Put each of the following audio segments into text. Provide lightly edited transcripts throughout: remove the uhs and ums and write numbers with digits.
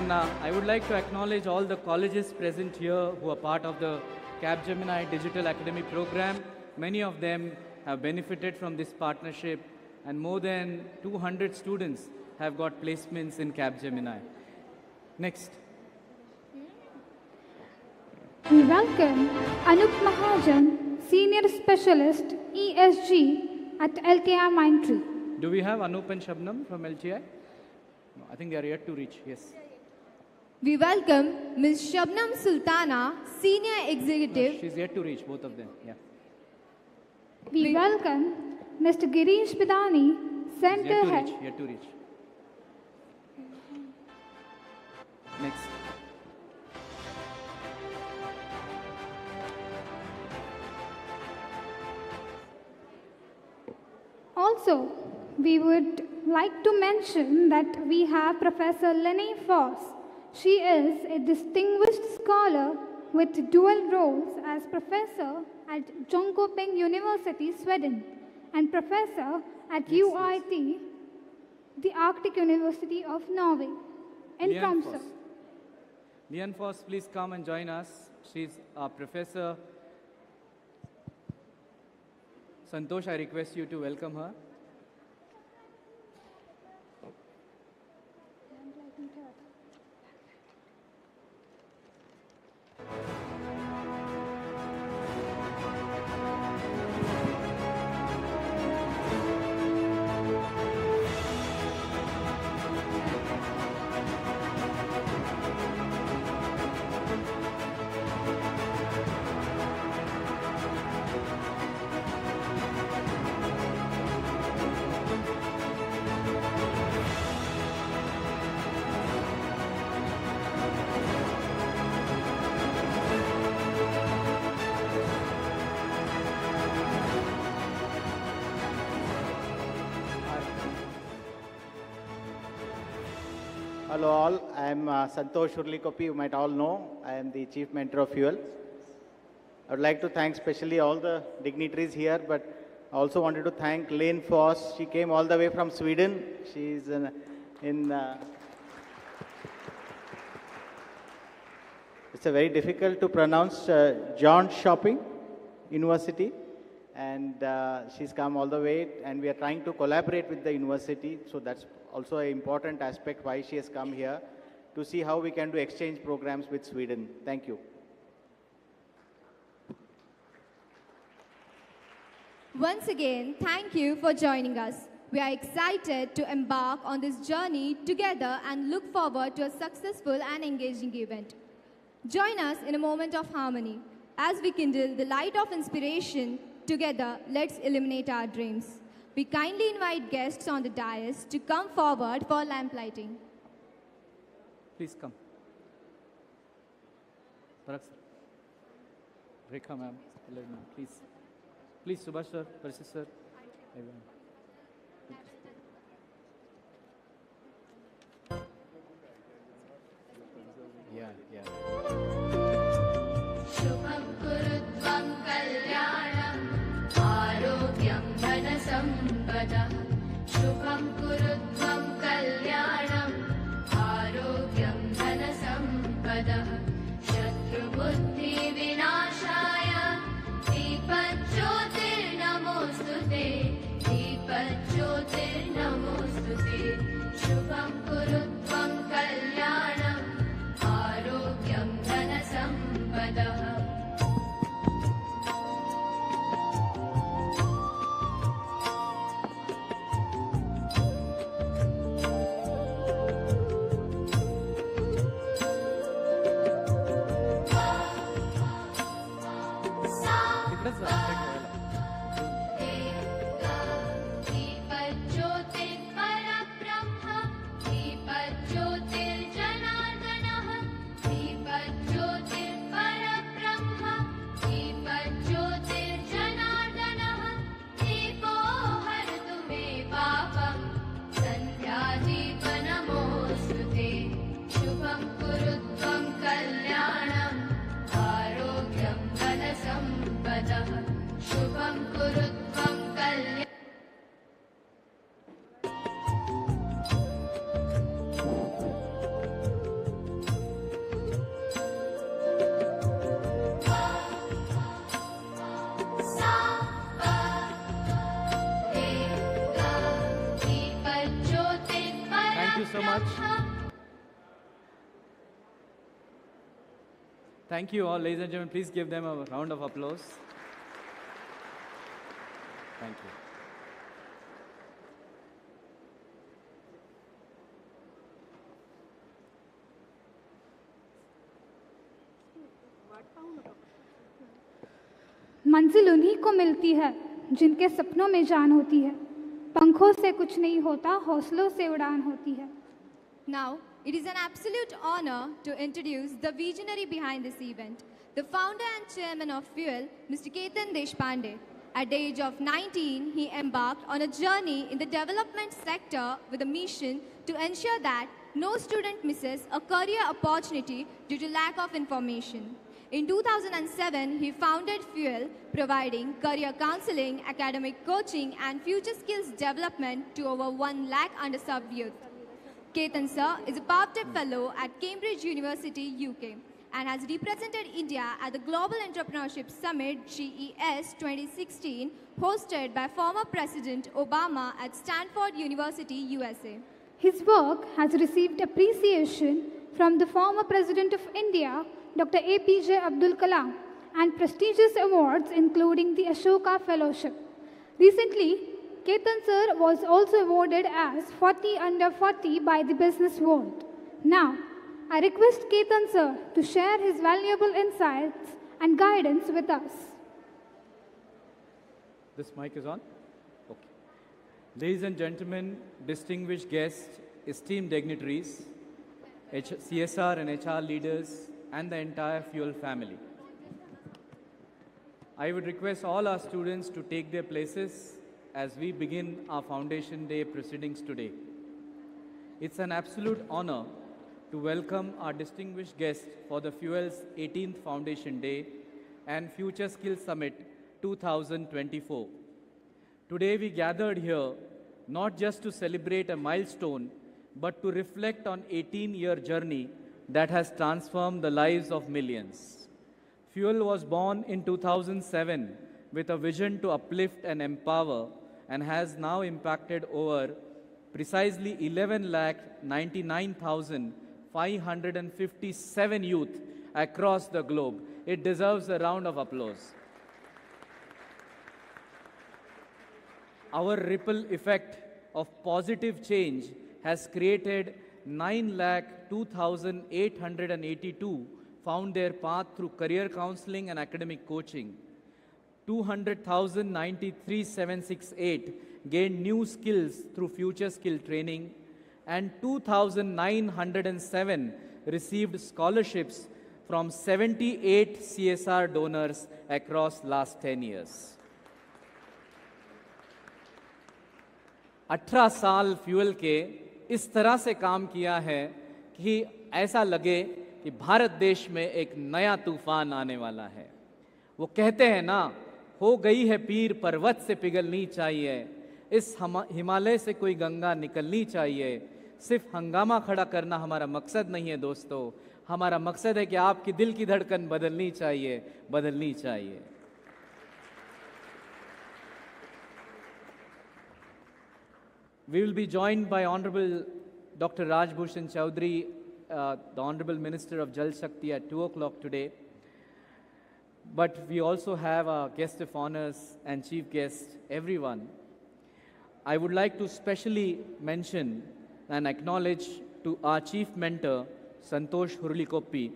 And I would like to acknowledge all the colleges present here who are part of the Capgemini Digital Academy program. Many of them have benefited from this partnership, and more than 200 students have got placements in Capgemini. Next. We welcome Anup Mahajan, Senior Specialist ESG at LTI Mindtree. Do we have Anup and Shabnam from LTI? No, I think they are yet to reach. Yes. We welcome Ms. Shabnam Sultana, Senior Executive. No, she's yet to reach, both of them. Yeah. We welcome Mr. Girish Bidani, Center Head. Yet to reach. Next. Also, we would like to mention that we have Professor Lene Foss. She is a distinguished scholar with dual roles as professor at Jönköping University, Sweden, and professor at UIT, the Arctic University of Norway, in Tromsø. Lene Foss, please come and join us. She's our professor. Santosh, I request you to welcome her. Hello all, I am Santosh Urlikopi, you might all know. I am the Chief Mentor of Fuel. I would like to thank especially all the dignitaries here, but I also wanted to thank Lene Foss. She came all the way from Sweden. She is it's a very difficult to pronounce Jönköping University, and she's come all the way, and we are trying to collaborate with the university, so that's also an important aspect why she has come here, to see how we can do exchange programs with Sweden. Thank you. Once again, thank you for joining us. We are excited to embark on this journey together and look forward to a successful and engaging event. Join us in a moment of harmony. As we kindle the light of inspiration, together, let's illuminate our dreams. We kindly invite guests on the dais to come forward for lamp lighting. Please come. Parag sir. Rekha ma'am. Please. Please, Subhash sir, Persis sir. Everyone. Yeah. शुभं कुरुत्वं कल्याणम् आरोग्यं धनसम्पदः शुभं कुरुत्वं कल्याणम् आरोग्यं धनसम्पदः शत्रुबुद्धिविनाशाय दीपज्योतिर्नमोऽस्तुते दीपज्योतिर्नमोऽस्तुते शुभं कुरुत्वं कल्याणम् आरोग्यं धनसम्पदः Thank you all, ladies and gentlemen. Please give them a round of applause. Thank you. मंजिल उन्हीं को मिलती है जिनके सपनों में जान होती है। पंखों से कुछ नहीं होता, हौसलों से उड़ान होती है। Now, it is an absolute honor to introduce the visionary behind this event, the founder and chairman of Fuel, Mr. Ketan Deshpande. At the age of 19, he embarked on a journey in the development sector with a mission to ensure that no student misses a career opportunity due to lack of information. In 2007, he founded Fuel, providing career counseling, academic coaching, and future skills development to over 1 lakh underserved youth. Ketan sir is a PubTech Fellow at Cambridge University, UK, and has represented India at the Global Entrepreneurship Summit GES 2016, hosted by former President Obama at Stanford University, USA. His work has received appreciation from the former President of India, Dr. APJ Abdul Kalam, and prestigious awards including the Ashoka Fellowship. Recently, Ketan sir was also awarded as 40 under 40 by the business world. Now, I request Ketan sir to share his valuable insights and guidance with us. This mic is on? Okay. Ladies and gentlemen, distinguished guests, esteemed dignitaries, CSR and HR leaders, and the entire Fuel family. I would request all our students to take their places as we begin our Foundation Day proceedings today. It's an absolute honor to welcome our distinguished guests for the Fuel's 18th Foundation Day and Future Skills Summit 2024. Today we gathered here not just to celebrate a milestone, but to reflect on 18-year journey that has transformed the lives of millions. Fuel was born in 2007 with a vision to uplift and empower, and has now impacted over precisely 11,99,557 youth across the globe. It deserves a round of applause. Our ripple effect of positive change has created 9,02,882 found their path through career counseling and academic coaching. 200,093,768 gained new skills through future skill training, and 2,907 received scholarships from 78 CSR donors across last 10 years. 18 साल fuel के इस तरह से काम किया है कि ऐसा लगे कि भारत देश में एक नया तूफान आने वाला है। वो कहते हैं ना, हो गई है पीर पर्वत से पिघलनी चाहिए, इस हिमालय से कोई गंगा निकलनी चाहिए। सिर्फ हंगामा खड़ा करना हमारा मकसद नहीं है दोस्तों, हमारा मकसद है कि आपकी दिल की धड़कन बदलनी चाहिए, बदलनी चाहिए। We will be joined by Honorable Dr. Raj Bhushan Chaudhary, the Honorable Minister of Jal Shakti, at 2 o'clock today. But we also have our guest of honors and chief guests, everyone. I would like to specially mention and acknowledge to our chief mentor, Santosh Hurlikoppi,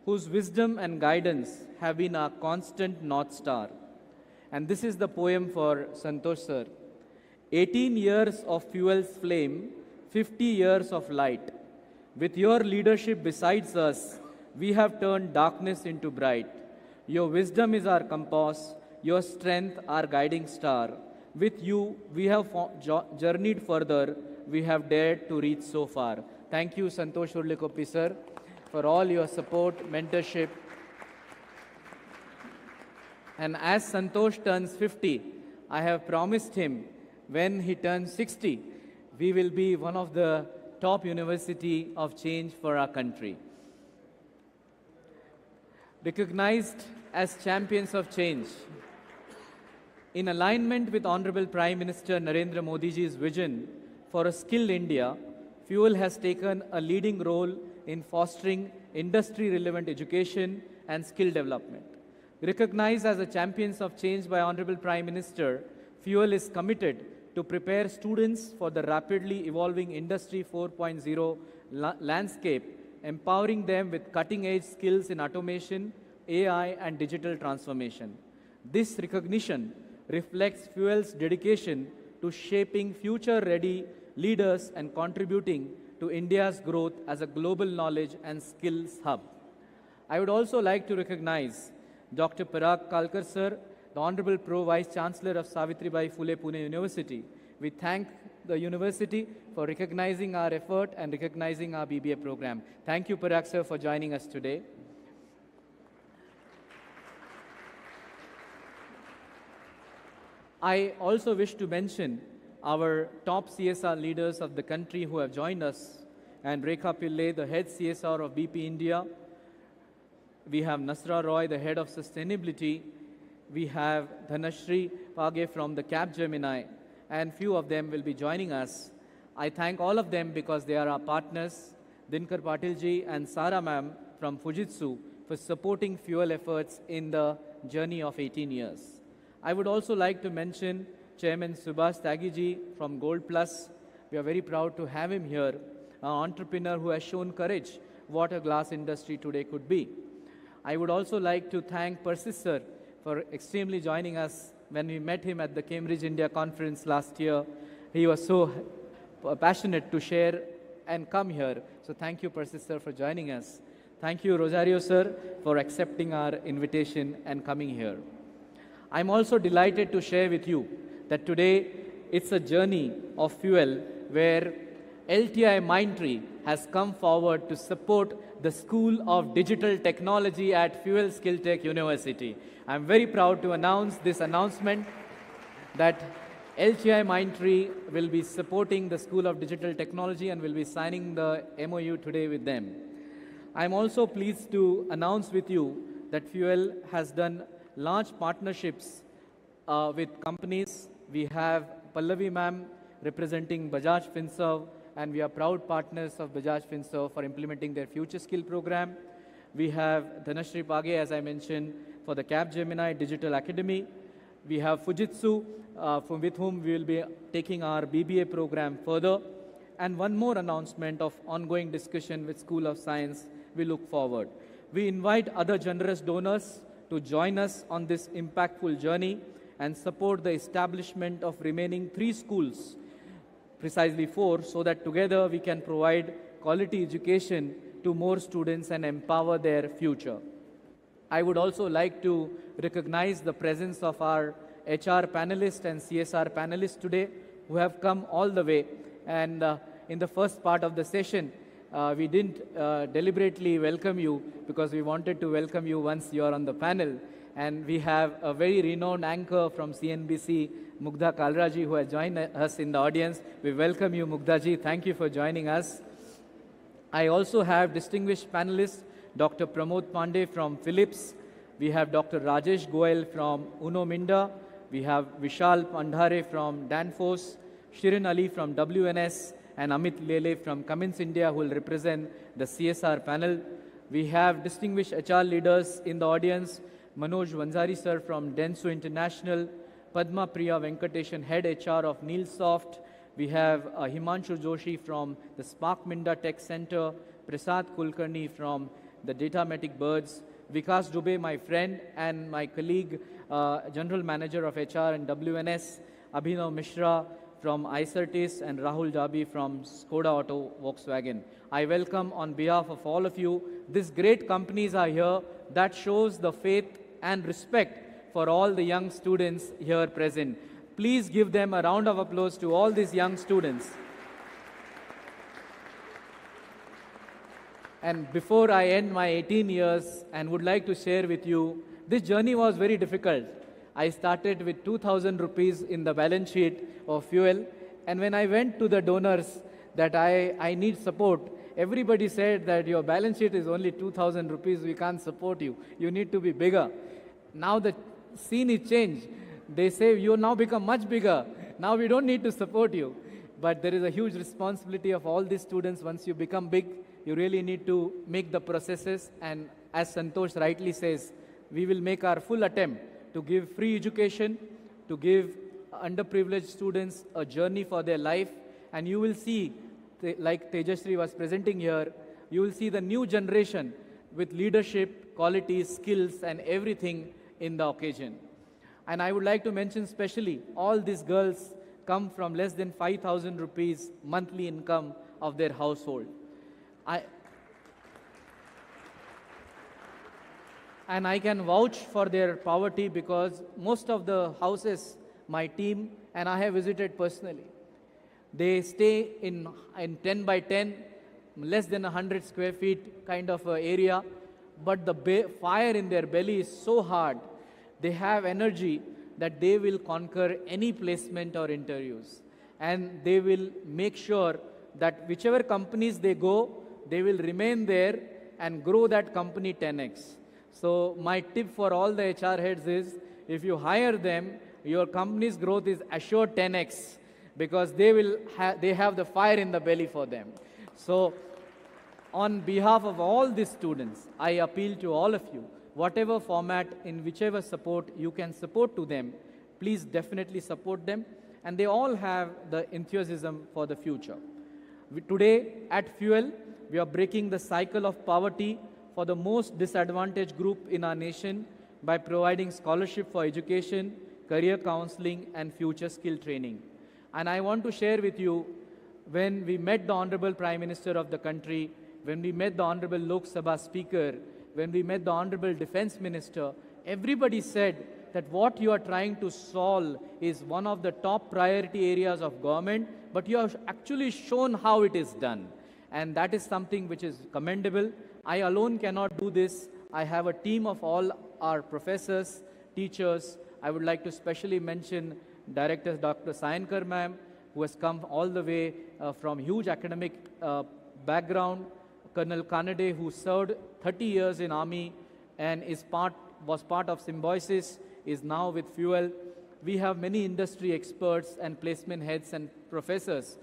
whose wisdom and guidance have been our constant North Star. And this is the poem for Santosh sir. 18 years of Fuel's flame, 50 years of light. With your leadership besides us, we have turned darkness into bright. Your wisdom is our compass, your strength our guiding star. With you, we have journeyed further, we have dared to reach so far. Thank you, Santosh Hurlikoppi sir, for all your support, mentorship. And as Santosh turns 50, I have promised him when he turns 60, we will be one of the top university of change for our country. Recognized as champions of change, in alignment with Honorable Prime Minister Narendra Modi ji's vision for a skilled India, Fuel has taken a leading role in fostering industry-relevant education and skill development. Recognized as the champions of change by Honorable Prime Minister, Fuel is committed to prepare students for the rapidly evolving Industry 4.0 landscape, empowering them with cutting-edge skills in automation, AI, and digital transformation. This recognition reflects Fuel's dedication to shaping future-ready leaders and contributing to India's growth as a global knowledge and skills hub. I would also like to recognize Dr. Parag Kalkar sir, the Honorable Pro Vice Chancellor of Savitribai Phule Pune University. We thank the university for recognizing our effort and recognizing our BBA program. Thank you, Parag sir, for joining us today. I also wish to mention our top CSR leaders of the country who have joined us, and Rekha Pillai, the head CSR of BP India. We have Nasra Roy, the head of sustainability. We have Dhanashri Page from the Capgemini, and few of them will be joining us. I thank all of them because they are our partners, Dinkar Patil ji and Sara ma'am from Fujitsu, for supporting Fuel efforts in the journey of 18 years. I would also like to mention Chairman Subhash Tyagi ji from Gold Plus. We are very proud to have him here, an entrepreneur who has shown courage what a glass industry today could be. I would also like to thank Persis sir for extremely joining us when we met him at the Cambridge India conference last year. He was so passionate to share and come here. So thank you, Persis sir, for joining us. Thank you, Rosario sir, for accepting our invitation and coming here. I'm also delighted to share with you that today it's a journey of Fuel where LTI Mindtree has come forward to support the School of Digital Technology at Fuel Skill Tech University. I'm very proud to announce this announcement that LTI Mindtree will be supporting the School of Digital Technology and will be signing the MOU today with them. I'm also pleased to announce with you that Fuel has done large partnerships with companies. We have Pallavi ma'am representing Bajaj Finserv, and we are proud partners of Bajaj Finserv for implementing their Future Skill program. We have Dhanashri Page, as I mentioned, for the Capgemini Digital Academy. We have Fujitsu, with whom we will be taking our BBA program further. And one more announcement of ongoing discussion with School of Science. We look forward. We invite other generous donors to join us on this impactful journey and support the establishment of remaining 3 schools, precisely 4, so that together we can provide quality education to more students and empower their future. I would also like to recognize the presence of our HR panelists and CSR panelists today who have come all the way. And in the first part of the session, we didn't deliberately welcome you because we wanted to welcome you once you are on the panel. And we have a very renowned anchor from CNBC, Mugdha Kalra ji, who has joined us in the audience. We welcome you, Mugdha ji. Thank you for joining us. I also have distinguished panelists, Dr. Pramod Pandey from Philips. We have Dr. Rajesh Goel from Uno Minda. We have Vishal Pandhare from Danfoss, Shirin Ali from WNS, and Amit Lele from Cummins India, who will represent the CSR panel. We have distinguished HR leaders in the audience, Manoj Vanzari sir from Denso International, Padma Priya Venkateshan, head HR of Neilsoft. We have Himanshu Joshi from the Spark Minda Tech Center, Prasad Kulkarni from the Datamatic Birds, Vikas Dubey, my friend and my colleague, General Manager of HR and WNS, Abhinav Mishra from iCertis, and Rahul Jabi from Skoda Auto Volkswagen. I welcome on behalf of all of you. These great companies are here. That shows the faith and respect for all the young students here present. Please give them a round of applause to all these young students. And before I end my 18 years and would like to share with you, this journey was very difficult. I started with 2,000 rupees in the balance sheet of Fuel. And when I went to the donors that I need support, everybody said that your balance sheet is only 2,000 rupees, we can't support you. You need to be bigger. Now the scene is changed. They say you now become much bigger. Now we don't need to support you. But there is a huge responsibility of all these students. Once you become big, You really need to make the processes, and as Santosh rightly says, we will make our full attempt to give free education, to give underprivileged students a journey for their life, and you will see, like Tejasri was presenting here, you will see the new generation with leadership, qualities, skills, and everything in the occasion. And I would like to mention specially, all these girls come from less than 5,000 rupees monthly income of their household. And I can vouch for their poverty because most of the houses, my team and I have visited personally, they stay in 10 by 10, less than 100 square feet kind of area, but the fire in their belly is so hard. They have energy that they will conquer any placement or interviews. And they will make sure that whichever companies they go, they will remain there and grow that company 10x. So my tip for all the HR heads is, if you hire them, your company's growth is assured 10x because they have the fire in the belly for them. So on behalf of all these students, I appeal to all of you, whatever format, in whichever support you can support to them, please definitely support them. And they all have the enthusiasm for the future. Today at Fuel, we are breaking the cycle of poverty for the most disadvantaged group in our nation by providing scholarship for education, career counseling, and future skill training. And I want to share with you, when we met the Honorable Prime Minister of the country, when we met the Honorable Lok Sabha Speaker, when we met the Honorable Defense Minister, everybody said that what you are trying to solve is one of the top priority areas of government, but you have actually shown how it is done. And that is something which is commendable. I alone cannot do this. I have a team of all our professors, teachers. I would like to specially mention Director Dr. Sayankar ma'am, who has come all the way from huge academic background. Colonel Kanade, who served 30 years in Army and was part of Symbiosis, is now with Fuel. We have many industry experts and placement heads and professors,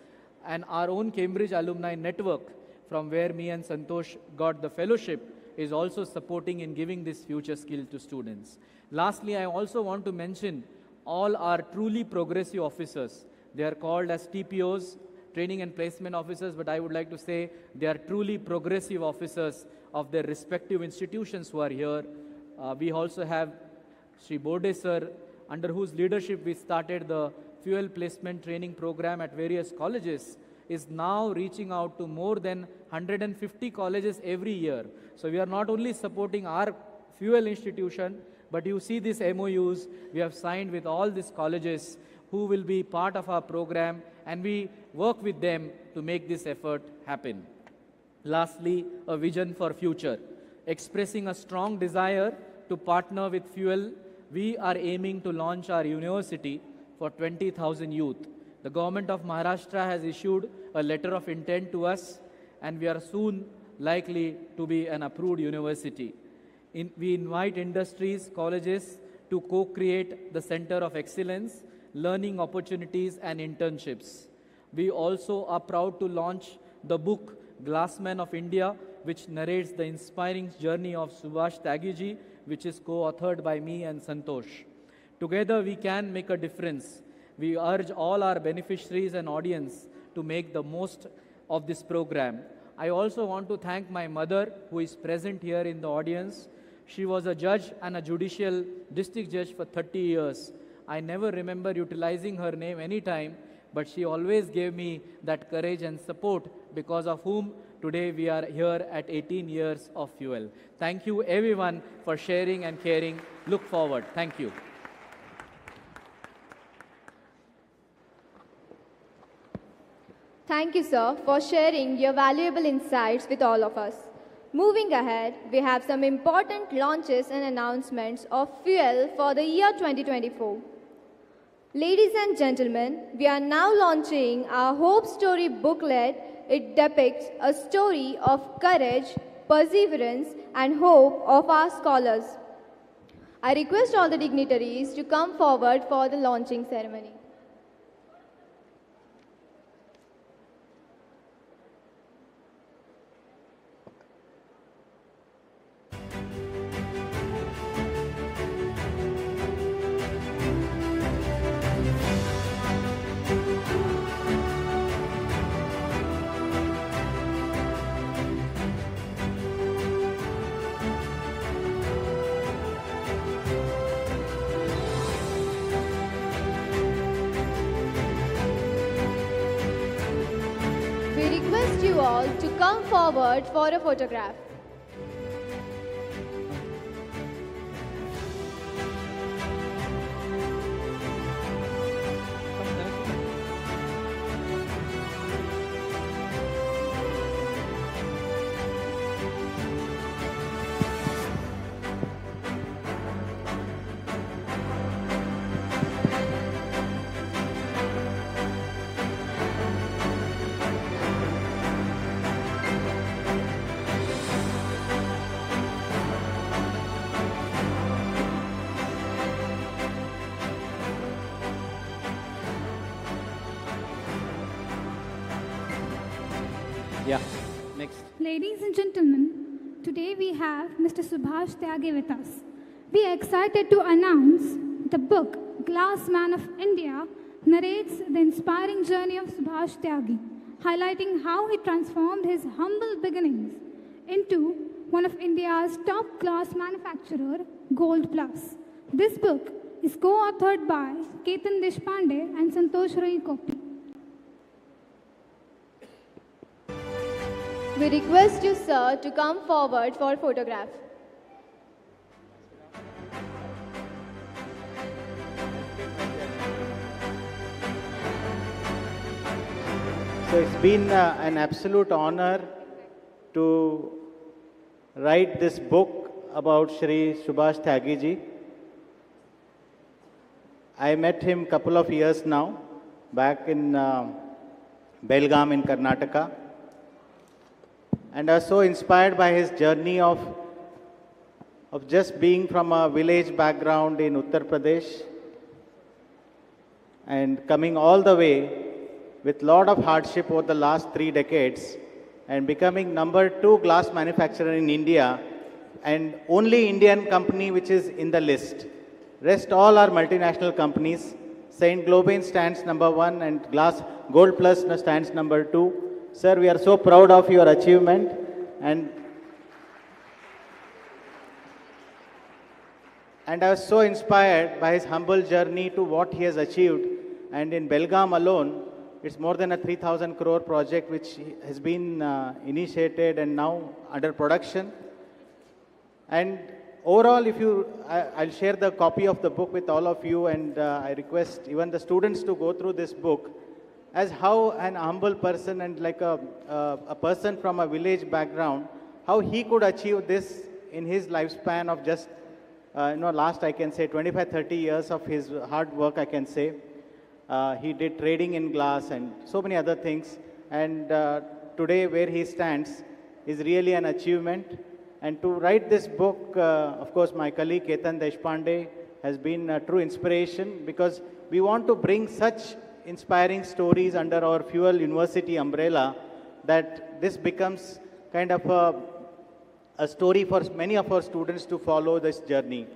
and our own Cambridge Alumni Network, from where me and Santosh got the fellowship, is also supporting in giving this future skill to students. Lastly, I also want to mention all our truly progressive officers. They are called as TPOs, Training and Placement Officers, but I would like to say they are truly progressive officers of their respective institutions who are here. We also have Sri Bode sir, under whose leadership we started the Fuel Placement Training Program at various colleges, is now reaching out to more than 150 colleges every year. So we are not only supporting our Fuel institution, but you see these MOUs we have signed with all these colleges who will be part of our program, and we work with them to make this effort happen. Lastly, a vision for future. Expressing a strong desire to partner with Fuel, we are aiming to launch our university for 20,000 youth. The government of Maharashtra has issued a letter of intent to us, and we are soon likely to be an approved university. We invite industries, colleges to co-create the Center of Excellence, learning opportunities and internships. We also are proud to launch the book Glassman of India, which narrates the inspiring journey of Subhash Tyagiji, which is co-authored by me and Santosh. Together we can make a difference. We urge all our beneficiaries and audience to make the most of this program. I also want to thank my mother, who is present here in the audience. She was a judge and a judicial district judge for 30 years. I never remember utilizing her name any time, but she always gave me that courage and support, because of whom today we are here at 18 years of Fuel. Thank you everyone for sharing and caring. Look forward. Thank you. Thank you, sir, for sharing your valuable insights with all of us. Moving ahead, we have some important launches and announcements of Fuel for the year 2024. Ladies and gentlemen, we are now launching our Hope Story booklet. It depicts a story of courage, perseverance, and hope of our scholars. I request all the dignitaries to come forward for the launching ceremony. request you all to come forward for a photograph. Yeah, next. Ladies and gentlemen, today we have Mr. Subhash Tyagi with us. We are excited to announce the book Glass Man of India narrates the inspiring journey of Subhash Tyagi, highlighting how he transformed his humble beginnings into one of India's top glass manufacturer, Gold Plus. This book is co-authored by Ketan Deshpande and Santosh Rai Kopi. We request you, sir, to come forward for photograph. So it's been an absolute honor to write this book about Shri Subhash Tyagi ji. I met him couple of years now, back in Belgaum in Karnataka. And I was so inspired by his journey of just being from a village background in Uttar Pradesh and coming all the way with lot of hardship over the last 3 decades and becoming number 2 glass manufacturer in India and only Indian company which is in the list. Rest all are multinational companies. Saint Gobain stands number 1 and Glass Gold Plus stands number 2. Sir, we are so proud of your achievement and I was so inspired by his humble journey to what he has achieved. And in Belgaum alone, it's more than a 3,000 crore project which has been initiated and now under production. And overall, I'll share the copy of the book with all of you and I request even the students to go through this book as how an humble person and like a person from a village background, how he could achieve this in his lifespan of just, last I can say 25, 30 years of his hard work, I can say. He did trading in glass and so many other things. And today where he stands is really an achievement. And to write this book, of course, my colleague Ketan Deshpande has been a true inspiration because we want to bring such inspiring stories under our Fuel University umbrella that this becomes kind of a story for many of our students to follow this journey.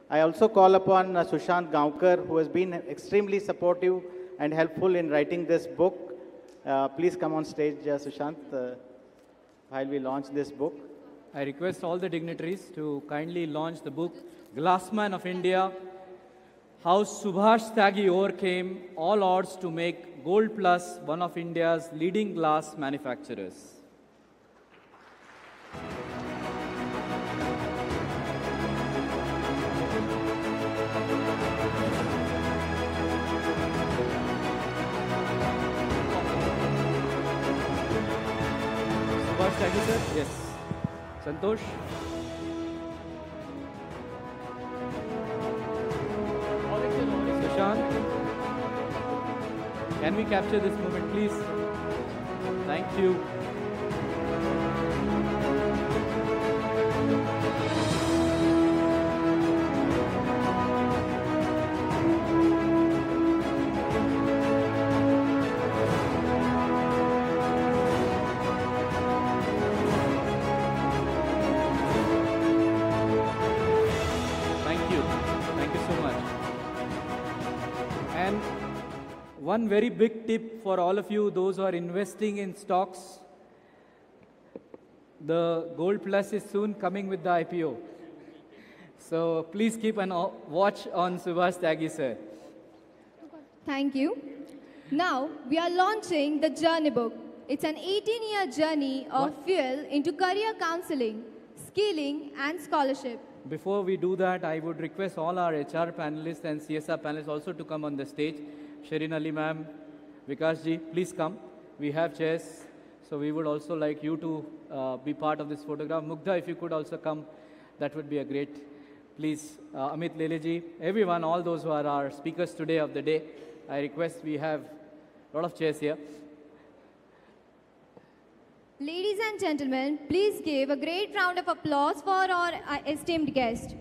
I also call upon Sushant Gaonkar, who has been extremely supportive and helpful in writing this book. Please come on stage, Sushant, while we launch this book. I request all the dignitaries to kindly launch the book Glassman of India, how Subhash Tyagi overcame all odds to make Gold Plus one of India's leading glass manufacturers. Subhash Tyagi, sir? Yes. Santosh? Sushant? Can we capture this moment, please? Thank you. One very big tip for all of you, those who are investing in stocks, the Gold Plus is soon coming with the IPO. So please keep an watch on Subhash Tyagi, sir. Thank you. Now we are launching the Journey book, It's an 18-year journey of fuel into career counseling, skilling, and scholarship. Before we do that, I would request all our HR panelists and CSR panelists also to come on the stage. Sherin Ali ma'am, Vikas ji, please come. We have chairs, so we would also like you to be part of this photograph. Mugdha, if you could also come, that would be a great. Please, Amit Lele ji, everyone, all those who are our speakers today of the day, I request we have a lot of chairs here. Ladies and gentlemen, please give a great round of applause for our esteemed guest.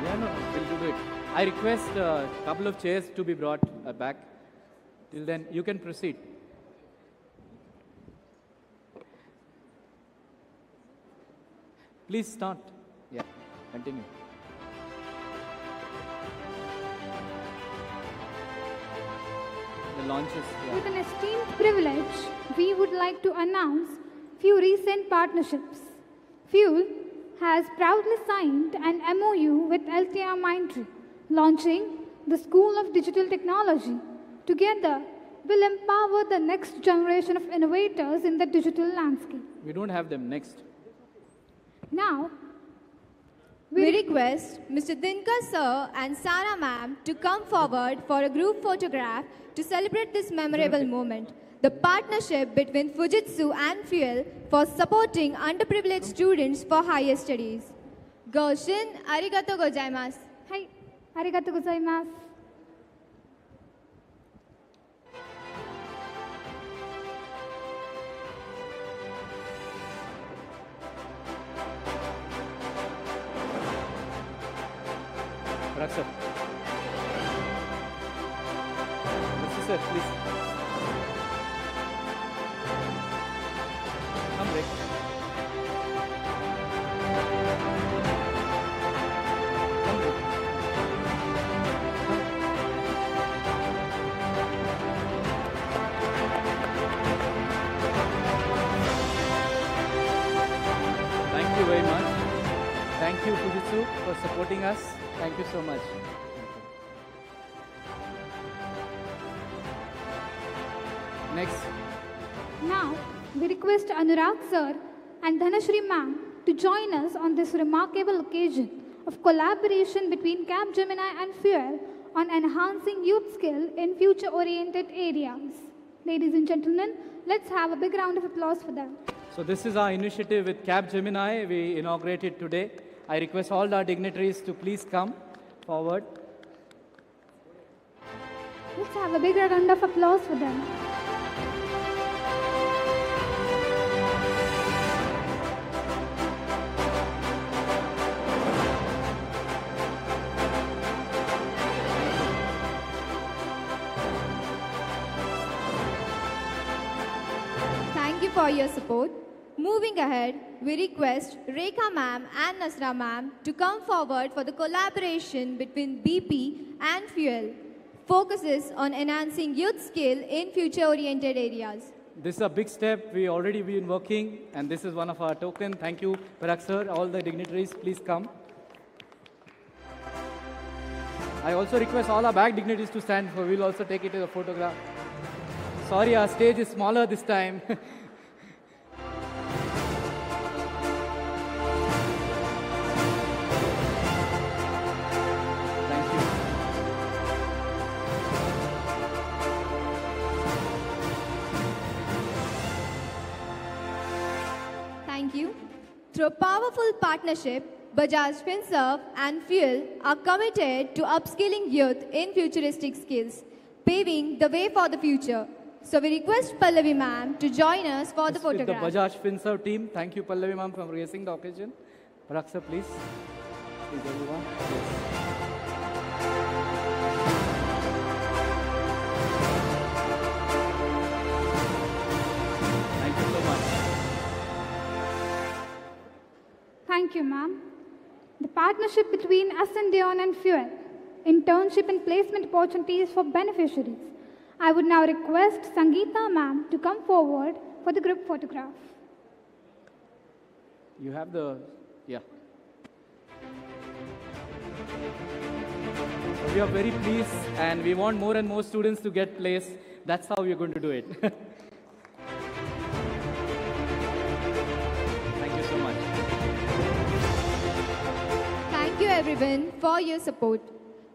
Yeah, no, we'll do it. I request a couple of chairs to be brought back. Till then, you can proceed. Please start. Yeah, continue. The launches. Yeah. With an esteemed privilege, we would like to announce few recent partnerships. Fuel has proudly signed an MOU with LTI Mindtree, launching the School of Digital Technology. Together, we'll empower the next generation of innovators in the digital landscape. We don't have them. Next. Now, We request Mr. Dinkar sir and Sarah ma'am to come forward for a group photograph to celebrate this memorable moment. The partnership between Fujitsu and Fuel for supporting underprivileged students for higher studies. Goshin, arigato gozaimasu. hi, arigatou gozaimasu. Parag sir. Mr. Sir, please. Come, Rick. Come, Rick. Thank you very much. Thank you, Fujitsu, for supporting us. Thank you so much. Next. Now, we request Anurag sir and Dhanashri ma'am to join us on this remarkable occasion of collaboration between Capgemini and Fuel on enhancing youth skill in future-oriented areas. Ladies and gentlemen, let's have a big round of applause for them. So this is our initiative with Capgemini. We inaugurated today. I request all our dignitaries to please come forward. Let's have a big round of applause for them. Thank you for your support. Moving ahead, we request Rekha ma'am and Nasra ma'am to come forward for the collaboration between BP and Fuel. Focuses on enhancing youth skill in future-oriented areas. This is a big step. We already been working, and this is one of our token. Thank you, Parag sir. All the dignitaries, please come. I also request all our back dignitaries to stand for. We'll also take it as a photograph. Sorry, our stage is smaller this time. Thank you. Thank you. Through a powerful partnership, Bajaj FinServ and Fuel are committed to upskilling youth in futuristic skills, paving the way for the future. So we request Pallavi ma'am to join us for the This is photograph. the Bajaj FinServ team. Thank you, Pallavi ma'am, for gracing the occasion. Parag sir, please. Please, everyone. Yes. Thank you, ma'am. The partnership between Ascendion and Fuel, internship and placement opportunities for beneficiaries. I would now request Sangeeta ma'am to come forward for the group photograph. You have the, yeah. We are very pleased and we want more and more students to get placed. That's how we're going to do it. Thank you so much. Thank you everyone for your support.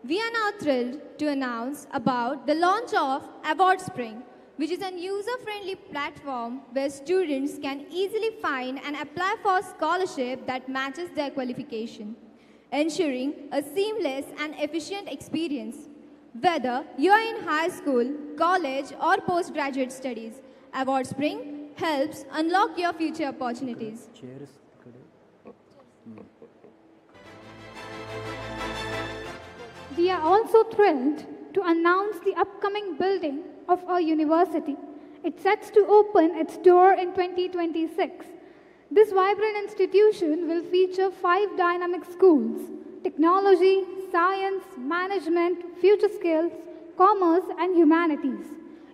We are now thrilled to announce about the launch of Award Spring, which is a user-friendly platform where students can easily find and apply for scholarship that matches their qualification, ensuring a seamless and efficient experience. Whether you are in high school, college, or postgraduate studies, Award Spring helps unlock your future opportunities. We are also thrilled to announce the upcoming building of our university. It sets to open its door in 2026. This vibrant institution will feature 5 dynamic schools: technology, science, management, future skills, commerce, and humanities.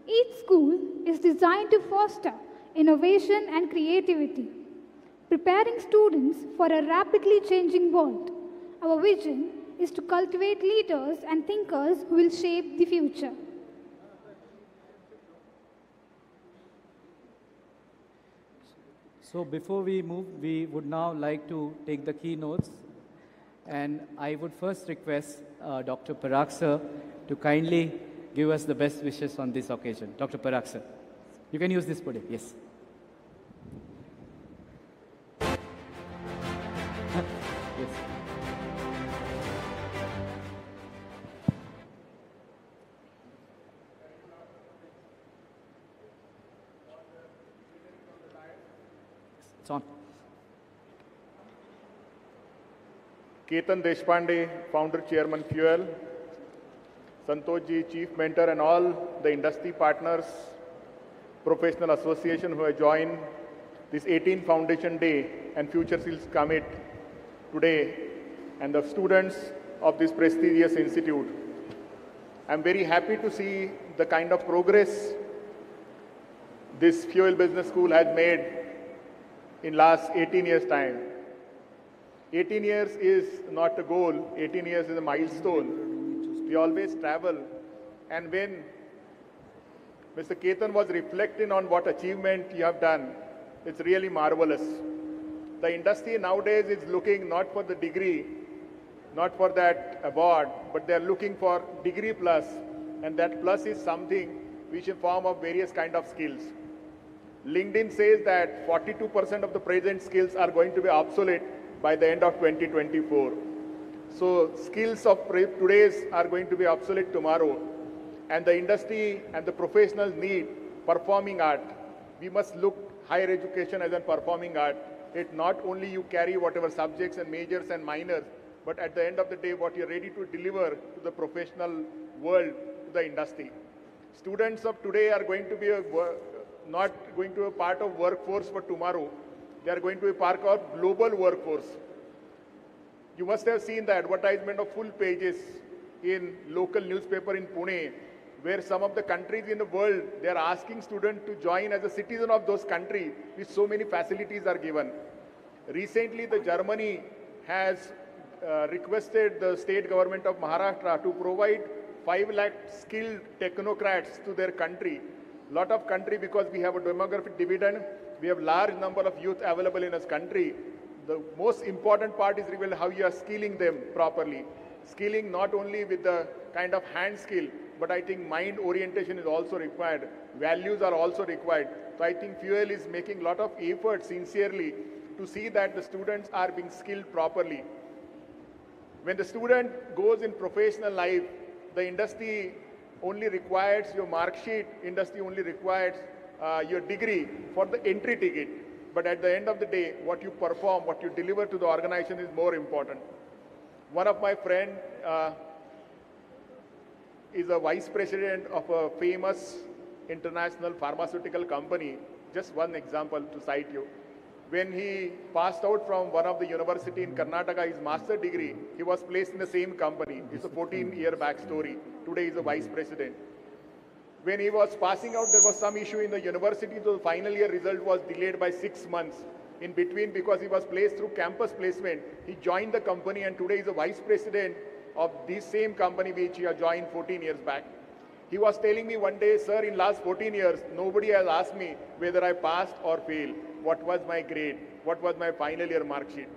Each school is designed to foster innovation and creativity, preparing students for a rapidly changing world. Our vision is to cultivate leaders and thinkers who will shape the future. So before we move, we would now like to take the keynotes. And I would first request Dr. Parag sir to kindly give us the best wishes on this occasion. Dr. Parag sir, you can use this podium, yes. Yes. It's on. Ketan Deshpande, Founder Chairman Fuel, Santosh ji, Chief Mentor, and all the industry partners, professional association who have joined this 18th Foundation Day and Future Skills Summit today, and the students of this prestigious institute. I'm very happy to see the kind of progress this Fuel Business School has made in last 18 years' time. 18 years is not a goal, 18 years is a milestone. We always travel. And when Mr. Ketan was reflecting on what achievement you have done, it's really marvelous. The industry nowadays is looking not for the degree, not for that award, but they're looking for degree plus. And that plus is something which in form of various kind of skills. LinkedIn says that 42% of the present skills are going to be obsolete by the end of 2024. So skills of today's are going to be obsolete tomorrow. And the industry and the professionals need performing art. We must look higher education as a performing art. It not only you carry whatever subjects and majors and minors, but at the end of the day, what you're ready to deliver to the professional world, to the industry. Students of today are going to be not going to be a part of workforce for tomorrow. They are going to be part of global workforce. You must have seen the advertisement of full pages in local newspaper in Pune, where some of the countries in the world, they are asking students to join as a citizen of those countries, which so many facilities are given. Recently, the Germany has requested the state government of Maharashtra to provide 5 lakh skilled technocrats to their country. Lot of country, because we have a demographic dividend, we have large number of youth available in this country. The most important part is really how you are skilling them properly. Skilling not only with the kind of hand skill, but I think mind orientation is also required. Values are also required. So I think Fuel is making a lot of effort sincerely to see that the students are being skilled properly. When the student goes in professional life, the industry only requires your mark sheet, industry only requires your degree for the entry ticket. But at the end of the day, what you perform, what you deliver to the organization is more important. One of my friend is a vice president of a famous international pharmaceutical company. Just one example to cite you. When he passed out from one of the university in Karnataka, his master degree, he was placed in the same company. It's a 14-year backstory. Today he's a vice president. When he was passing out, there was some issue in the university, so the final year result was delayed by 6 months. In between, because he was placed through campus placement, he joined the company and today is a vice president of this same company which he had joined 14 years back. He was telling me one day, sir, in last 14 years, nobody has asked me whether I passed or failed. What was my grade? What was my final year mark sheet?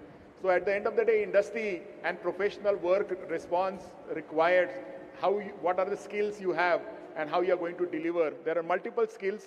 So at the end of the day, industry and professional work response required what are the skills you have and how you are going to deliver. There are multiple skills.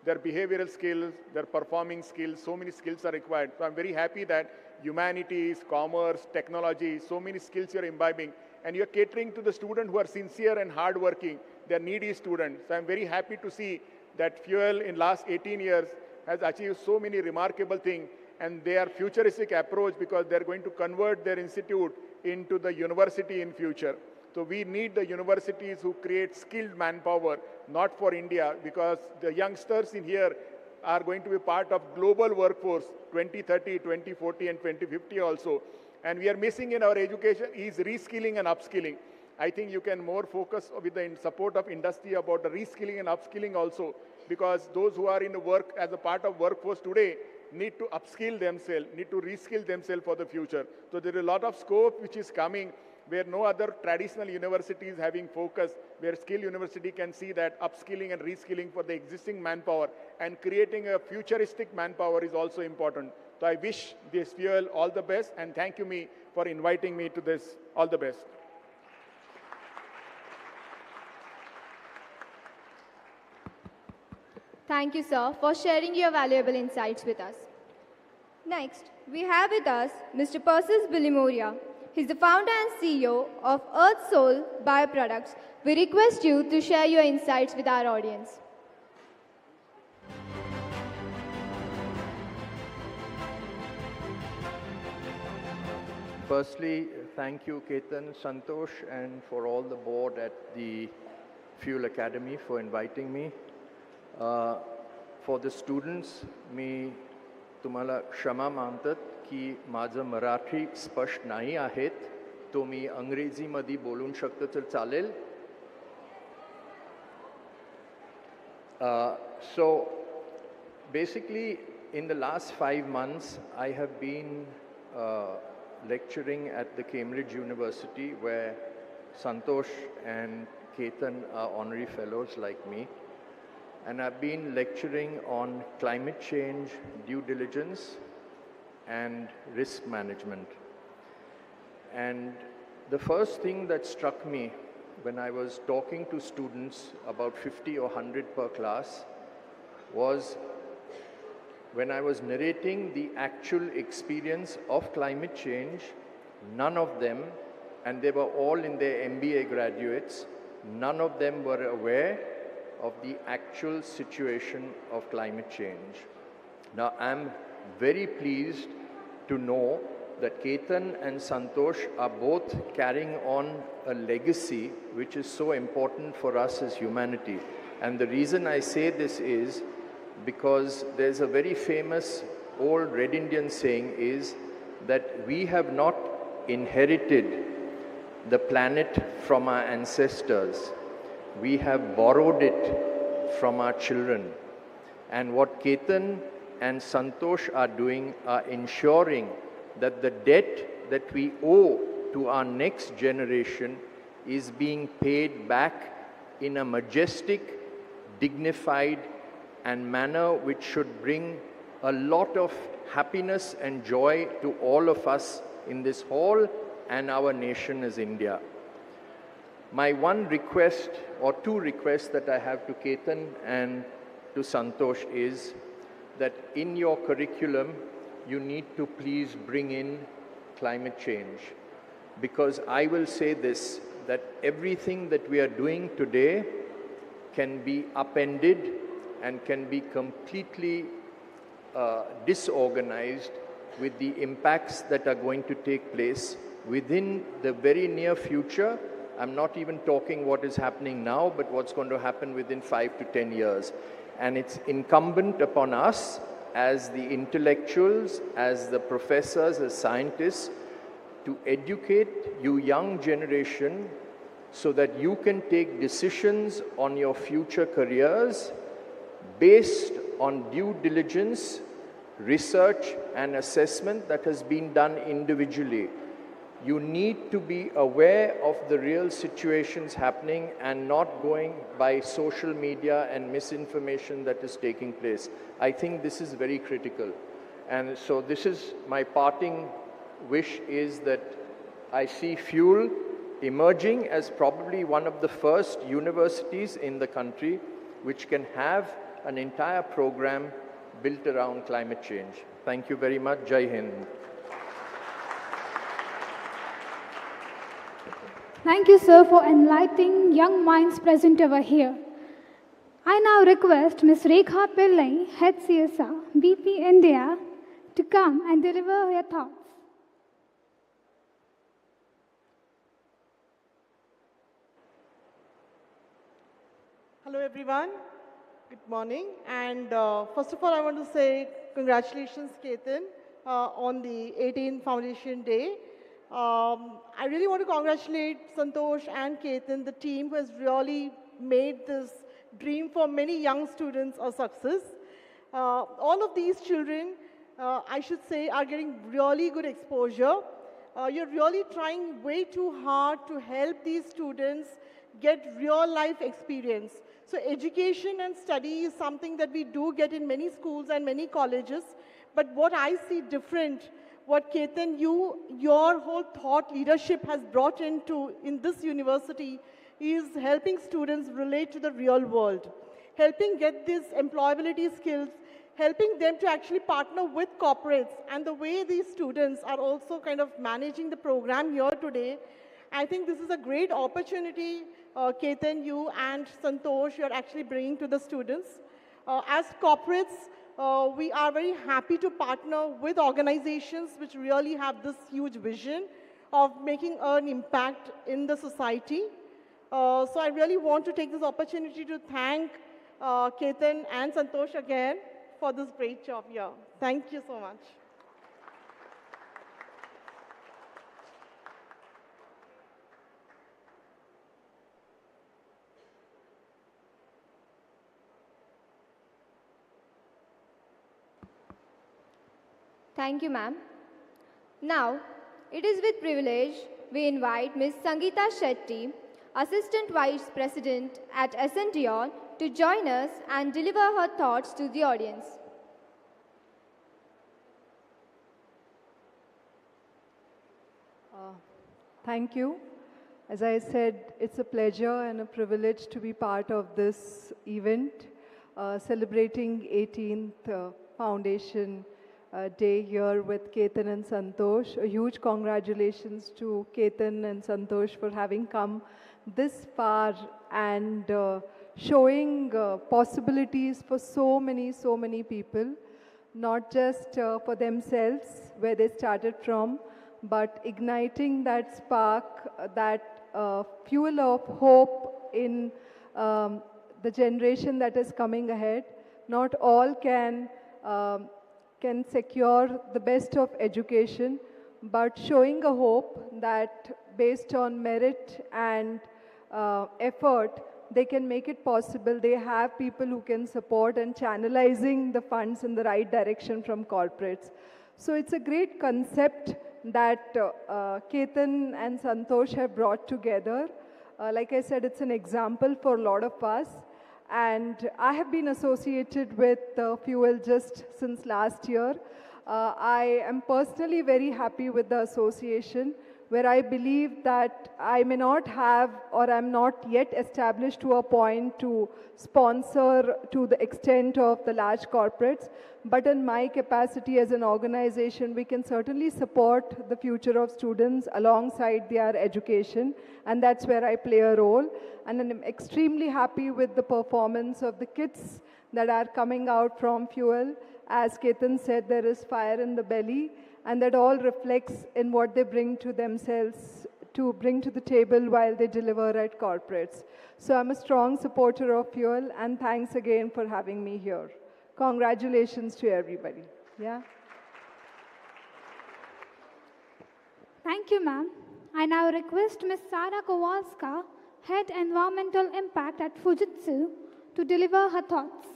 There are behavioral skills, there are performing skills, so many skills are required. So I'm very happy that humanities, commerce, technology, so many skills you're imbibing. And you're catering to the students who are sincere and hardworking. They're needy students. So I'm very happy to see that Fuel in last 18 years has achieved so many remarkable things. And they are futuristic approach because they're going to convert their institute into the university in future. So we need the universities who create skilled manpower, not for India, because the youngsters in here are going to be part of global workforce 2030, 2040, and 2050 also. And we are missing in our education is reskilling and upskilling. I think you can more focus with the support of industry about the reskilling and upskilling also, because those who are in the work as a part of workforce today need to upskill themselves, need to reskill themselves for the future. So there is a lot of scope which is coming where no other traditional university is having focus, where Skill University can see that upskilling and reskilling for the existing manpower and creating a futuristic manpower is also important. So I wish this Fuel all the best and thank you for inviting me to this. All the best. Thank you, sir, for sharing your valuable insights with us. Next, we have with us Mr. Persis Bilimoria. He's the founder and CEO of Earth Soul Bioproducts. We request you to share your insights with our audience. Firstly, thank you, Ketan, Santosh, and for all the board at the Fuel Academy for inviting me. For the students, मी तुम्हाला क्षमा मागतात की माझं मराठी स्पष्ट नाही आहेत, तो मी अंग्रेजीमध्ये बोलू शकतो तर चालेल. So basically, in the last 5 months, I have been lecturing at the Cambridge University, where Santosh and Ketan are honorary fellows like me. And I've been lecturing on climate change, due diligence, and risk management. And the first thing that struck me when I was talking to students, about 50 or 100 per class, was when I was narrating the actual experience of climate change, none of them, and they were all in their MBA graduates, none of them were aware of the actual situation of climate change. Now, I'm very pleased to know that Ketan and Santosh are both carrying on a legacy which is so important for us as humanity. And the reason I say this is because there's a very famous old Red Indian saying is that we have not inherited the planet from our ancestors. We have borrowed it from our children. And what Ketan and Santosh are doing are ensuring that the debt that we owe to our next generation is being paid back in a majestic, dignified, and manner which should bring a lot of happiness and joy to all of us in this hall and our nation as India. My one request, or two requests that I have to Ketan and to Santosh is that in your curriculum, you need to please bring in climate change. Because I will say this, that everything that we are doing today can be upended and can be completely disorganized with the impacts that are going to take place within the very near future. I'm not even talking what is happening now, but what's going to happen within 5 to 10 years. And it's incumbent upon us as the intellectuals, as the professors, as scientists, to educate you young generation so that you can take decisions on your future careers based on due diligence, research and assessment that has been done individually. You need to be aware of the real situations happening and not going by social media and misinformation that is taking place. I think this is very critical. And so this is my parting wish, is that I see FUEL emerging as probably one of the first universities in the country which can have an entire program built around climate change. Thank you very much. Jai Hind. Thank you, sir, for enlightening young minds present over here. I now request Ms. Rekha Pillai, Head CSR, BP India, to come and deliver her thoughts. Hello, everyone. Good morning. And first of all, I want to say congratulations, Ketan, on the 18th Foundation Day. I really want to congratulate Santosh and Ketan, the team who has really made this dream for many young students a success. All of these children, I should say, are getting really good exposure. You're really trying way too hard to help these students get real life experience. So education and study is something that we do get in many schools and many colleges. But what I see different, what Ketan, your whole thought leadership has brought into in this university is helping students relate to the real world, helping get these employability skills, helping them to actually partner with corporates. And the way these students are also kind of managing the program here today, I think this is a great opportunity, Ketan, you and Santosh, you're actually bringing to the students. As corporates, we are very happy to partner with organizations which really have this huge vision of making an impact in the society. So I really want to take this opportunity to thank Ketan and Santosh again for this great job here. Thank you so much. Thank you, ma'am. Now, it is with privilege we invite Ms. Sangeeta Shetty, Assistant Vice President at SNTR, to join us and deliver her thoughts to the audience. Thank you. As I said, it's a pleasure and a privilege to be part of this event, celebrating 18th Foundation Day here with Ketan and Santosh. A huge congratulations to Ketan and Santosh for having come this far and showing possibilities for so many people, not just for themselves, where they started from, but igniting that spark, that fuel of hope in the generation that is coming ahead. Not all can secure the best of education, but showing a hope that based on merit and effort, they can make it possible. They have people who can support and channelizing the funds in the right direction from corporates. So it's a great concept that Ketan and Santosh have brought together. Like I said, it's an example for a lot of us. And I have been associated with FUEL just since last year. I am personally very happy with the association, where I believe that I may not have, or I'm not yet established to a point to sponsor to the extent of the large corporates, but in my capacity as an organization, we can certainly support the future of students alongside their education, and that's where I play a role. And I'm extremely happy with the performance of the kids that are coming out from FUEL. As Ketan said, there is fire in the belly, and that all reflects in what they bring to themselves, to bring to the table while they deliver at corporates. So I'm a strong supporter of FUEL, and thanks again for having me here. Congratulations to everybody. Yeah. Thank you, ma'am. I now request Ms. Sara Kowalska, Head Environmental Impact at Fujitsu, to deliver her thoughts.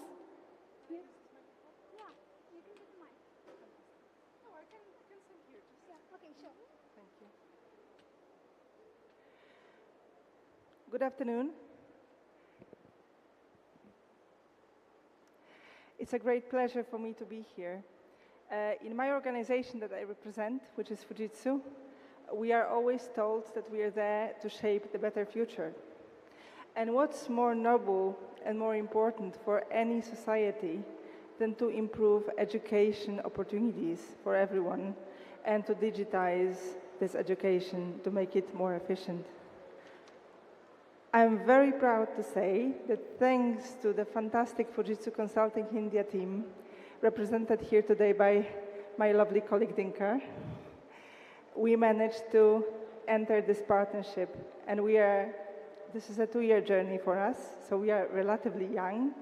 Good afternoon. It's a great pleasure for me to be here. In my organization that I represent, which is Fujitsu, we are always told that we are there to shape the better future. And what's more noble and more important for any society than to improve education opportunities for everyone and to digitize this education to make it more efficient. I'm very proud to say that thanks to the fantastic Fujitsu Consulting India team, represented here today by my lovely colleague Dinkar, we managed to enter this partnership. And this is a 2-year journey for us, so we are relatively young,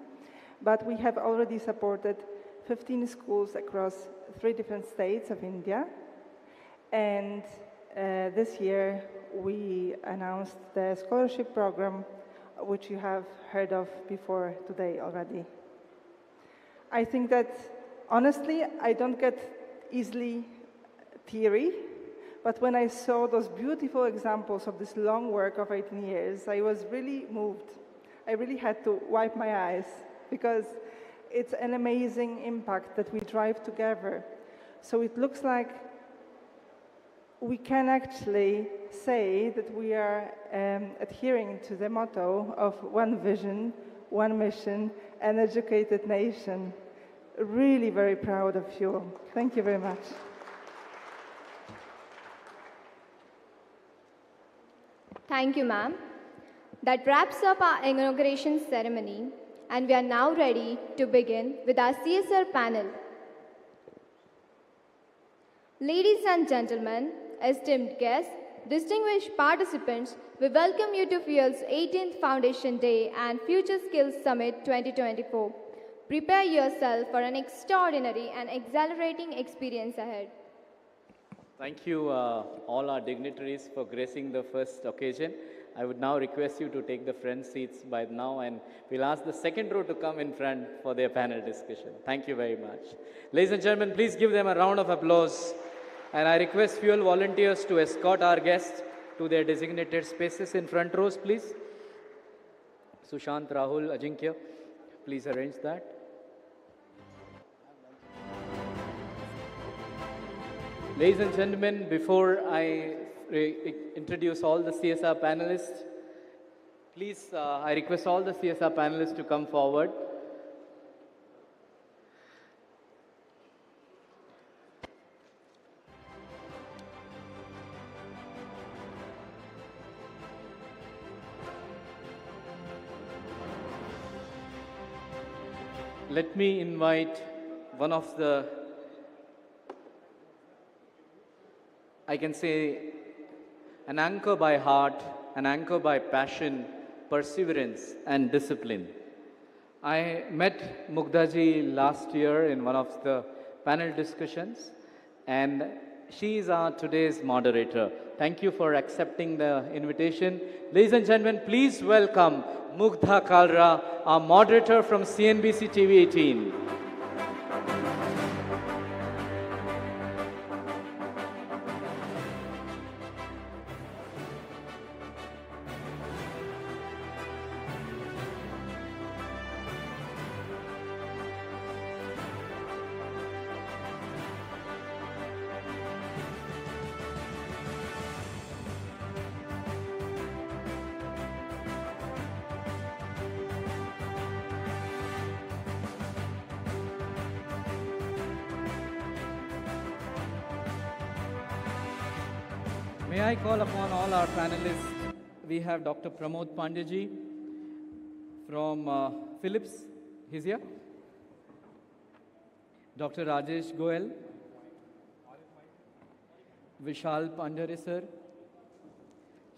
but we have already supported 15 schools across 3 different states of India. And this year, we announced the scholarship program, which you have heard of before today already. I think that, honestly, I don't get easily teary, but when I saw those beautiful examples of this long work of 18 years, I was really moved. I really had to wipe my eyes, because it's an amazing impact that we drive together. So it looks like we can actually say that we are adhering to the motto of one vision, one mission, an educated nation. Really very proud of you. Thank you very much. Thank you, ma'am. That wraps up our inauguration ceremony, and we are now ready to begin with our CSR panel. Ladies and gentlemen, esteemed guests, distinguished participants, we welcome you to FUEL's 18th Foundation Day and Future Skills Summit 2024. Prepare yourself for an extraordinary and exhilarating experience ahead. Thank you, all our dignitaries, for gracing the first occasion. I would now request you to take the front seats by now, and we'll ask the second row to come in front for their panel discussion. Thank you very much. Ladies and gentlemen, please give them a round of applause. And I request FUEL volunteers to escort our guests to their designated spaces in front rows, please. Sushant, Rahul, Ajinkya, please arrange that. Ladies and gentlemen, before I introduce all the CSR panelists, please, I request all the CSR panelists to come forward. Let me invite one of the, I can say, an anchor by heart, an anchor by passion, perseverance, and discipline. I met Mugdha-ji last year in one of the panel discussions, and she is our today's moderator. Thank you for accepting the invitation. Ladies and gentlemen, please welcome Mugdha Kalra, our moderator from CNBC TV 18. May I call upon all our panelists. We have Dr. Pramod Pandyaji from Philips. He's here. Dr. Rajesh Goel. Vishal Pandare sir.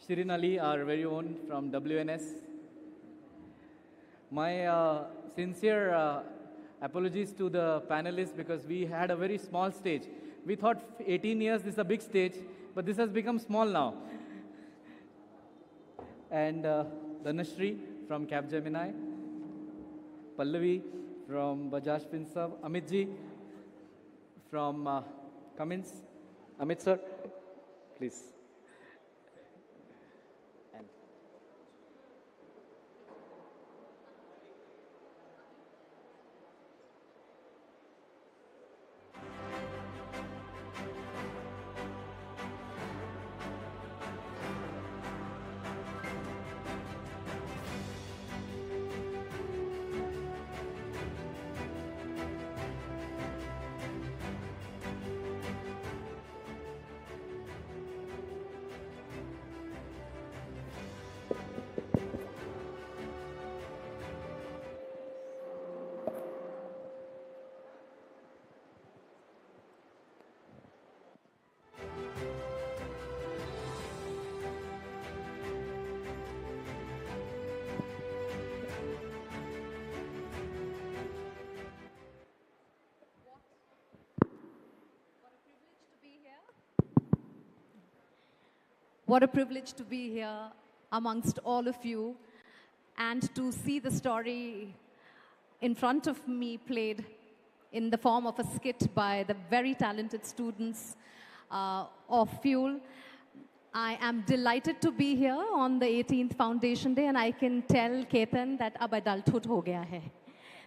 Shirin Ali, our very own from WNS. My sincere Apologies to the panelists because we had a very small stage. We thought 18 years, this is a big stage, but this has become small now. And Dhanashree from Capgemini, Pallavi from Bajaj Finserv, Amitji from Cummins. Amit sir, please. What a privilege to be here amongst all of you and to see the story in front of me played in the form of a skit by the very talented students of Fuel. I am delighted to be here on the 18th Foundation Day, and I can tell Ketan that ab adulthood ho gaya hai.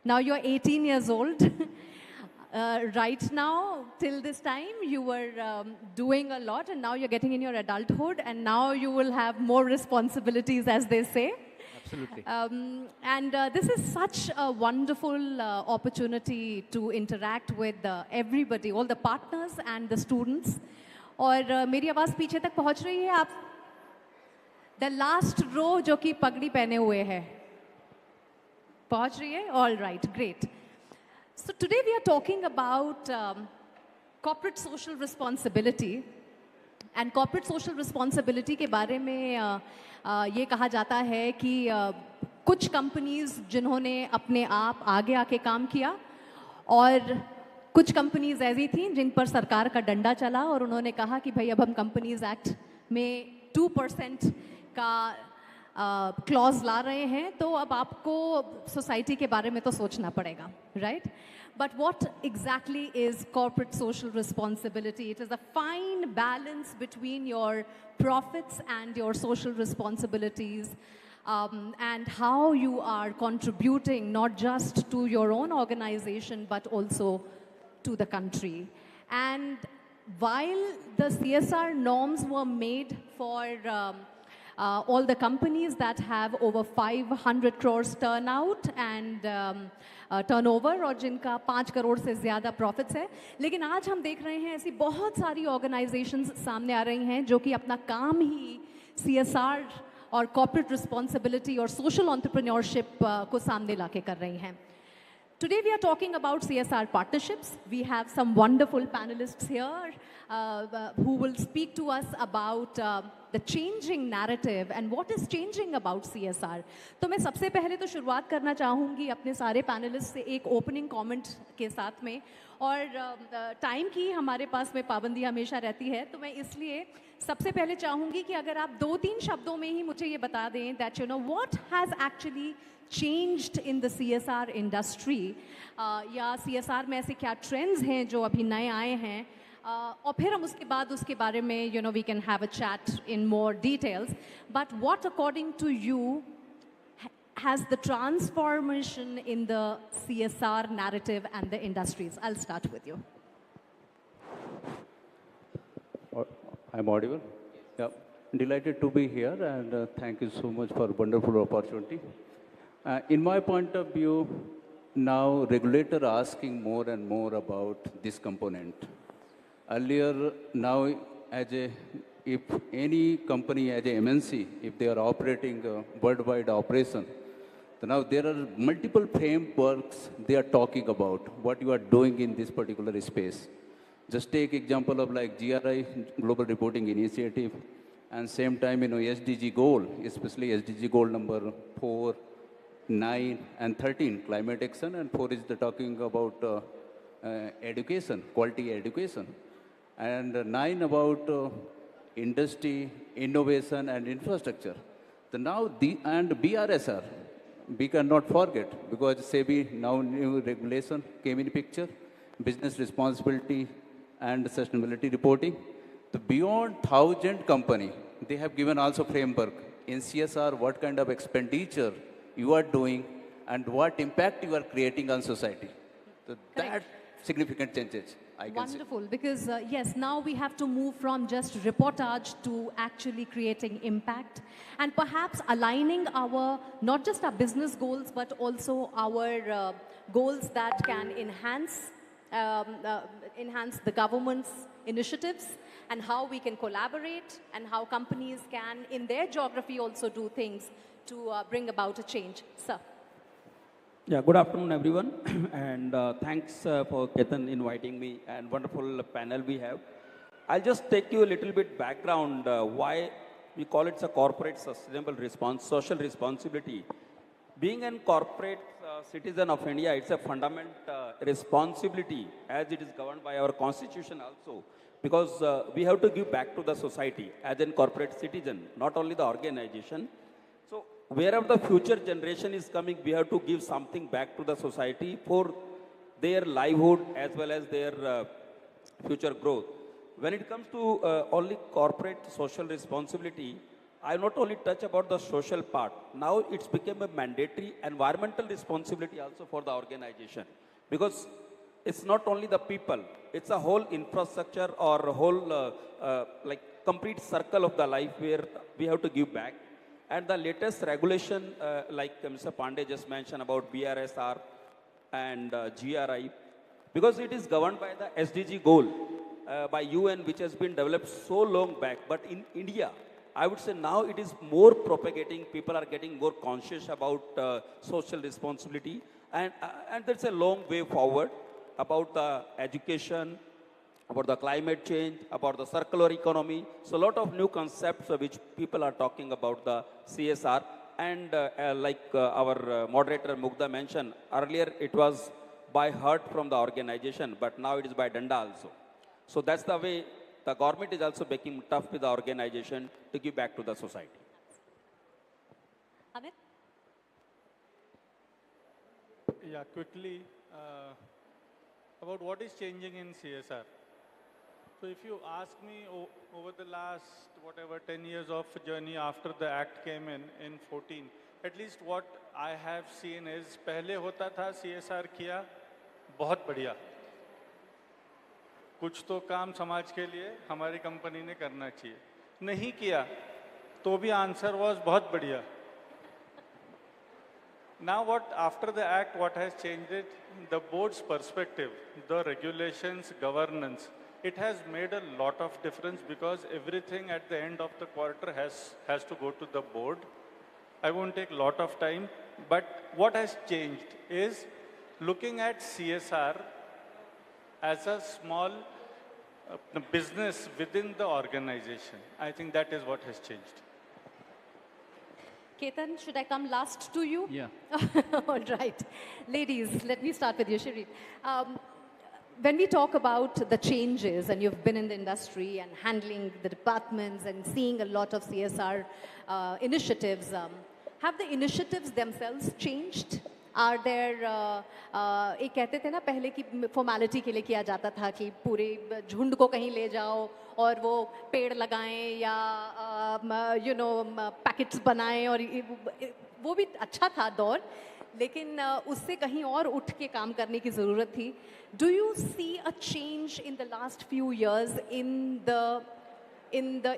Now you're 18 years old. Right now, till this time, you were doing a lot, and now you're getting in your adulthood, and now you will have more responsibilities, as they say. Absolutely. This is such a wonderful opportunity to interact with everybody, all the partners and the students. और मेरी आवाज़ पीछे तक पहुँच रही है आप? The last row जो कि पगड़ी पहने हुए है, पहुँच रही है? All right, great. So today we are talking about corporate social responsibility. And corporate social responsibility के बारे में ये कहा जाता है कि कुछ कंपनीज जिन्होंने अपने आप आगे आके काम किया और कुछ कंपनीज ऐसी थीं जिन पर सरकार का डंडा चला और उन्होंने कहा कि भाई अब हम कंपनीज एक्ट में 2% का क्लॉज ला रहे हैं तो अब आपको सोसाइटी के बारे में तो सोचना पड़ेगा, right? But what exactly is corporate social responsibility? It is a fine balance between your profits and your social responsibilities, and how you are contributing not just to your own organization but also to the country. And while the CSR norms were made for all the companies that have over 500 crores turnout and turnover और जिनका 5 करोड़ से ज़्यादा profits है, लेकिन आज हम देख रहे हैं ऐसी बहुत सारी organizations सामने आ रही हैं जो कि अपना काम ही CSR और corporate responsibility और social entrepreneurship को सामने लाके कर रही हैं. Today we are talking about CSR partnerships. We have some wonderful panelists here who will speak to us about the changing narrative and what is changing about CSR. तो मैं सबसे पहले तो शुरुआत करना चाहूँगी अपने सारे panelists से एक opening comment के साथ में, और टाइम की हमारे पास में पाबंदी हमेशा रहती है, तो मैं इसलिए सबसे पहले चाहूँगी कि अगर आप 2-3 शब्दों में ही मुझे ये बता दें that you know what has actually changed in the CSR industry, या CSR में ऐसे क्या trends हैं जो अभी नए आए हैं, और फिर हम उसके बाद उसके बारे में you know we can have a chat in more details. But what according to you has the transformation in the CSR narrative and the industries? I'll start with you. I'm audible? Yeah. Delighted to be here, and thank you so much for a wonderful opportunity. In my point of view, now regulator are asking more and more about this component. Earlier, now if any company as a MNC, if they are operating a worldwide operation, so now there are multiple frameworks they are talking about what you are doing in this particular space. Just take example of like GRI, Global Reporting Initiative, and same time, you know, SDG goal, especially SDG goal number 4, 9 and 13, climate action, and 4 is the talking about education, quality education. And 9 about industry, innovation, and infrastructure. So now, and BRSR, we cannot forget, because SEBI, now new regulation came in picture, business responsibility and sustainability reporting. So beyond 1,000 company, they have given also framework in CSR, what kind of expenditure you are doing and what impact you are creating on society. So that significant changes, I can say. Wonderful, because yes, now we have to move from just reportage to actually creating impact and perhaps aligning our, not just our business goals, but also our goals that can enhance the government's initiatives and how we can collaborate and how companies can, in their geography, also do things to bring about a change. Sir. Yeah, good afternoon, everyone. And thanks for Ketan inviting me and wonderful panel we have. I'll just take you a little bit background why we call it a corporate sustainable social responsibility. Being a corporate citizen of India, it's a fundamental responsibility as it is governed by our constitution also. Because we have to give back to the society as a corporate citizen, not only the organization. So wherever the future generation is coming, we have to give something back to the society for their livelihood as well as their future growth. When it comes to only corporate social responsibility, I not only touch about the social part. Now it's become a mandatory environmental responsibility also for the organization. Because it's not only the people, it's a whole infrastructure or a whole like complete circle of the life where we have to give back. And the latest regulation, like Mr. Pandey just mentioned about BRSR and GRI, because it is governed by the SDG goal by UN, which has been developed so long back. But in India, I would say now it is more propagating. People are getting more conscious about social responsibility. And there's a long way forward about the education, about the climate change, about the circular economy. So a lot of new concepts which people are talking about the CSR. And like our moderator Mugdha mentioned, earlier it was by heart from the organization, but now it is by danda also. So that's the way the government is also making tough with the organization to give back to the society. Amit? Yeah, quickly. About what is changing in CSR. So if you ask me over the last, 10 years of journey after the act came in 14, at least what I have seen is, पहले होता था CSR किया, बहुत बढ़िया. कुछ तो काम समाज के लिए हमारी कंपनी ने करना चाहिए. नहीं किया, तो भी आंसर was बहुत बढ़िया. Now after the act, what has changed it? The board's perspective, the regulations, governance, it has made a lot of difference because everything at the end of the quarter has to go to the board. I won't take a lot of time, but what has changed is looking at CSR as a small business within the organization. I think that is what has changed. Ketan, should I come last to you? Yeah. All right. Ladies, let me start with you, Shireen. When we talk about the changes, and you've been in the industry and handling the departments and seeing a lot of CSR initiatives, have the initiatives themselves changed? Are there, एक कहते थे ना पहले की formality के लिए किया जाता था कि पूरे झुंड को कहीं ले जाओ और वो पेड़ लगाएं या पैकेट्स बनाएं और वो भी अच्छा था दौर, लेकिन उससे कहीं और उठ के काम करने की ज़रूरत थी. Do you see a change in the last few years in the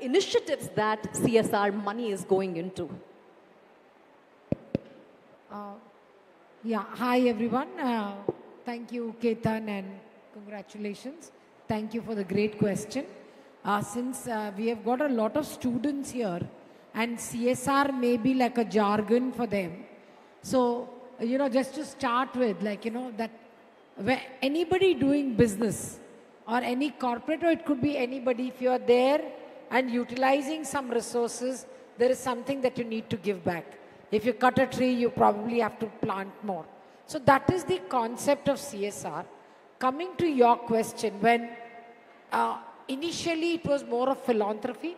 initiatives that CSR money is going into? Yeah, hi everyone. Thank you, Ketan, and congratulations. Thank you for the great question. Since we have got a lot of students here, and CSR may be like a jargon for them. So, just to start with, that where anybody doing business or any corporate, or it could be anybody, if you're there and utilizing some resources, there is something that you need to give back. If you cut a tree, you probably have to plant more. So that is the concept of CSR. Coming to your question, when initially it was more of philanthropy,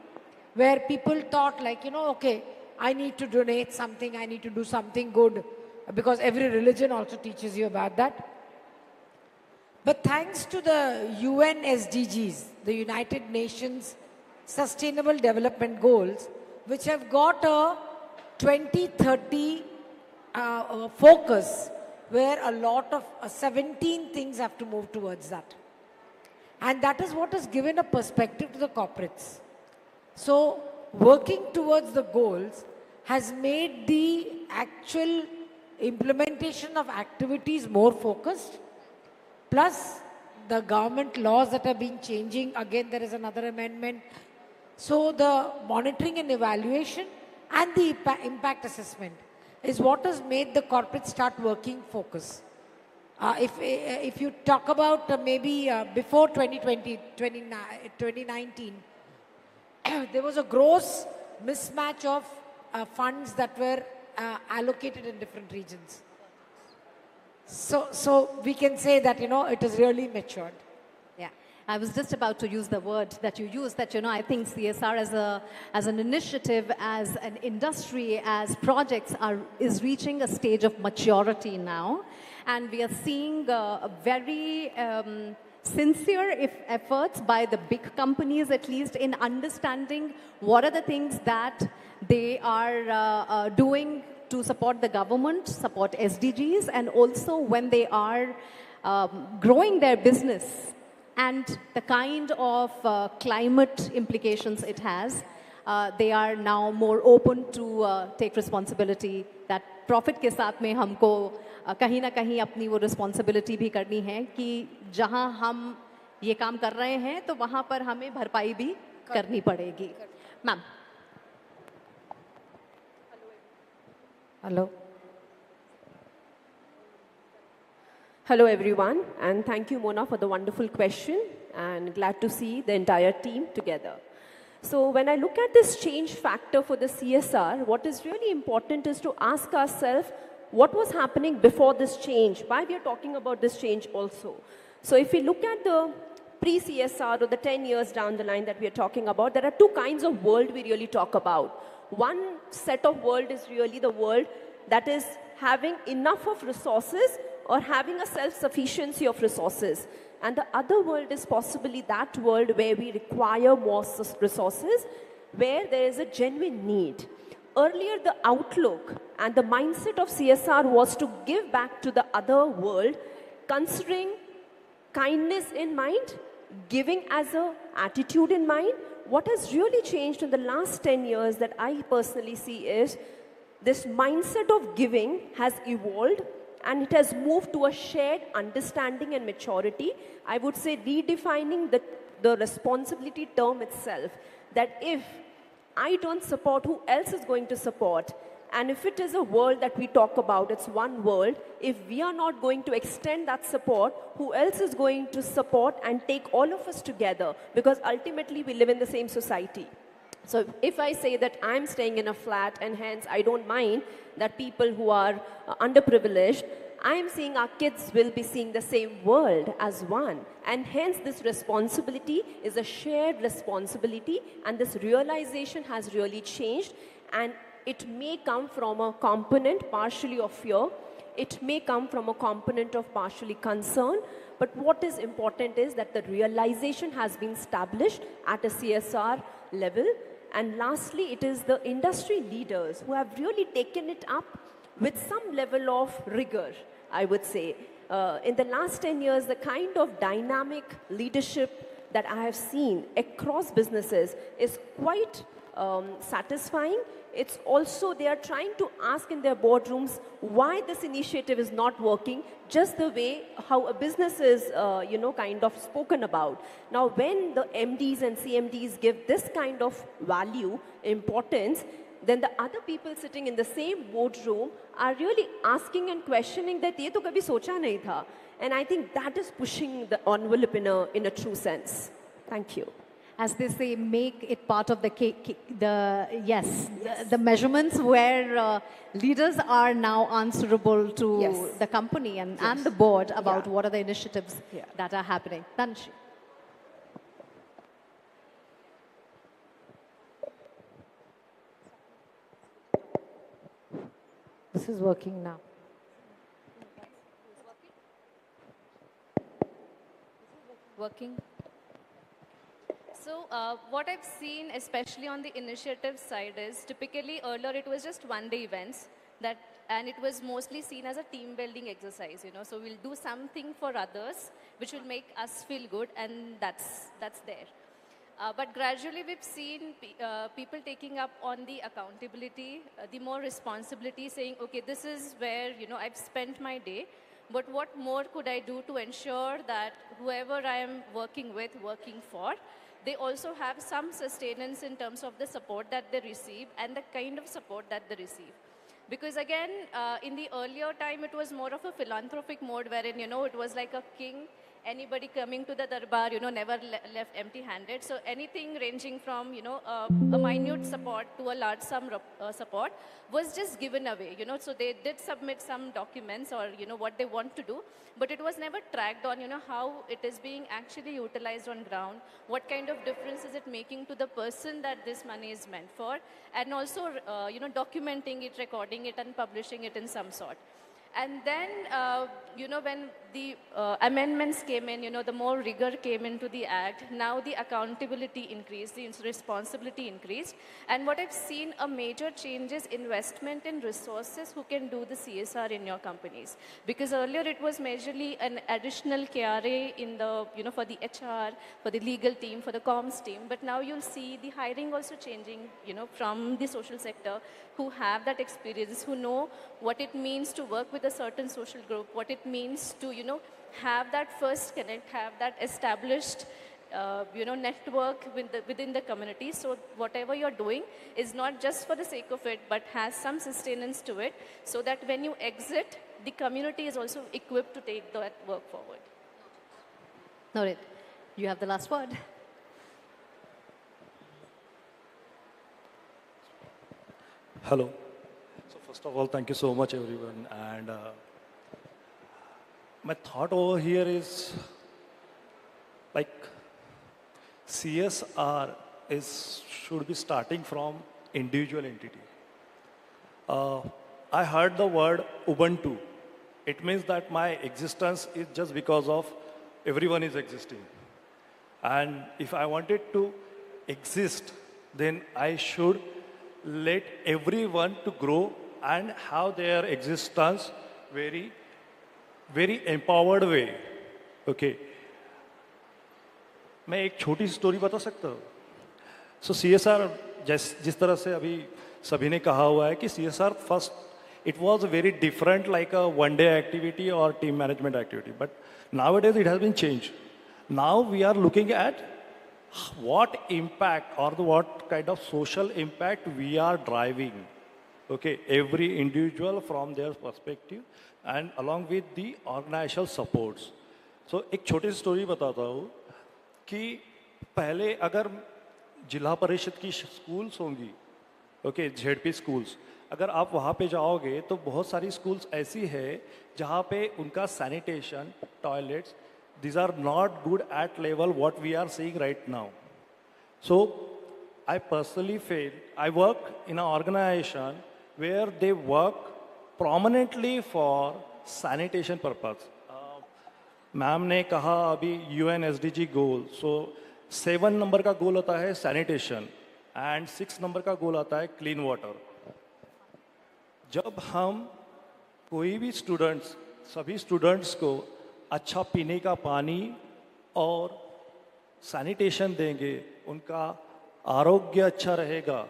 where people thought like, okay, I need to donate something, I need to do something good, because every religion also teaches you about that. But thanks to the UN SDGs, the United Nations Sustainable Development Goals, which have got a 2030 focus, where a lot of 17 things have to move towards that. And that is what has given a perspective to the corporates. So working towards the goals has made the actual implementation of activities more focused. Plus the government laws that have been changing, again there is another amendment. So the monitoring and evaluation and the impact assessment is what has made the corporate start working focus. If you talk about maybe before 2019, there was a gross mismatch of funds that were allocated in different regions. So we can say that, it has really matured. Yeah, I was just about to use the word that you used, that, I think CSR as an initiative, as an industry, as projects is reaching a stage of maturity now. And we are seeing a very sincere efforts by the big companies, at least, in understanding what are the things that they are doing to support the government, support SDGs, and also when they are growing their business and the kind of climate implications it has, they are now more open to take responsibility. That profit के साथ में हमको कहीं ना कहीं अपनी वो responsibility भी करनी है कि जहाँ हम ये काम कर रहे हैं तो वहाँ पर हमें भरपाई भी करनी पड़ेगी. Ma'am. Hello. Hello everyone, and thank you Mona for the wonderful question, and glad to see the entire team together. So when I look at this change factor for the CSR, what is really important is to ask ourselves what was happening before this change, why we are talking about this change also. So if we look at the pre-CSR or the 10 years down the line that we are talking about, there are two kinds of world we really talk about. One set of world is really the world that is having enough of resources or having a self-sufficiency of resources. And the other world is possibly that world where we require more resources, where there is a genuine need. Earlier, the outlook and the mindset of CSR was to give back to the other world, considering kindness in mind, giving as an attitude in mind. What has really changed in the last 10 years that I personally see is this mindset of giving has evolved, and it has moved to a shared understanding and maturity. I would say redefining the responsibility term itself, that if I don't support, who else is going to support? And if it is a world that we talk about, it's one world, if we are not going to extend that support, who else is going to support and take all of us together? Because ultimately we live in the same society. So if I say that I'm staying in a flat and hence I don't mind that people who are underprivileged, I'm seeing our kids will be seeing the same world as one. And hence this responsibility is a shared responsibility, and this realization has really changed. And it may come from a component partially of fear, it may come from a component of partially concern, but what is important is that the realization has been established at a CSR level. And lastly, it is the industry leaders who have really taken it up with some level of rigor, I would say. In the last 10 years, the kind of dynamic leadership that I have seen across businesses is quite satisfying. It's also, they are trying to ask in their boardrooms why this initiative is not working, just the way how a business is, kind of spoken about. Now, when the MDs and CMDs give this kind of value, importance, then the other people sitting in the same boardroom are really asking and questioning that ye to kabhi socha nahi tha. And I think that is pushing the envelope in a true sense. Thank you. as they say, make it part of the the measurements where leaders are now answerable to the company and the board about what are the initiatives that are happening. Tanshi. This is working now. Working. So what I've seen, especially on the initiative side, is typically earlier it was just one-day events and it was mostly seen as a team building exercise, you know. So we'll do something for others, which will make us feel good, and that's there. But gradually we've seen people taking up on the accountability, the more responsibility, saying, okay, this is where, you know, I've spent my day, but what more could I do to ensure that whoever I am working with, working for, they also have some sustenance in terms of the support that they receive and the kind of support that they receive. Because again, in the earlier time, it was more of a philanthropic mode wherein, you know, it was like a king. Anybody coming to the darbar, you know, never left empty-handed. So anything ranging from, you know, a minute support to a large sum support was just given away, you know. So they did submit some documents or, you know, what they want to do, but it was never tracked on, you know, how it is being actually utilized on ground, what kind of difference is it making to the person that this money is meant for, and also, you know, documenting it, recording it, and publishing it in some sort. And then, you know, when the amendments came in, you know, the more rigor came into the act, now the accountability increased, the responsibility increased. And what I've seen a major change is investment in resources who can do the CSR in your companies. Because earlier it was majorly an additional KRA in the, you know, for the HR, for the legal team, for the comms team. But now you'll see the hiring also changing, you know, from the social sector who have that experience, who know what it means to work with a certain social group, what it means to, you know, have that first connect, have that established, you know, network within the community. So whatever you're doing is not just for the sake of it, but has some sustenance to it, so that when you exit, the community is also equipped to take that work forward. Noted. You have the last word. Hello. So first of all, thank you so much, everyone. And my thought over here is, like, CSR should be starting from individual entity. I heard the word Ubuntu. It means that my existence is just because of everyone is existing. And if I wanted to exist, then I should let everyone to grow and have their existence very, very empowered way. Okay. मैं एक छोटी सी story बता सकता हूँ. So CSR जिस तरह से अभी सभी ने कहा हुआ है कि CSR first it was very different, like a one-day activity or team management activity. But nowadays it has been changed. Now we are looking at what impact or what kind of social impact we are driving. Okay, every individual from their perspective and along with the organizational supports. So एक छोटी story बताता हूँ कि पहले अगर जिला परिषद की स्कूल्स होंगी, ओके, ZP स्कूल्स, अगर आप वहाँ पे जाओगे तो बहुत सारी स्कूल्स ऐसी है जहाँ पे उनका sanitation, toilets, these are not good at level what we are seeing right now. So I personally feel, I work in an organization where they work prominently for sanitation purpose. Ma'am ने कहा अभी UN SDG goal, so 7 number का गोल होता है sanitation and 6 number का गोल आता है clean water. जब हम कोई भी स्टूडेंट्स, सभी स्टूडेंट्स को अच्छा पीने का पानी और सैनिटेशन देंगे, उनका आरोग्य अच्छा रहेगा,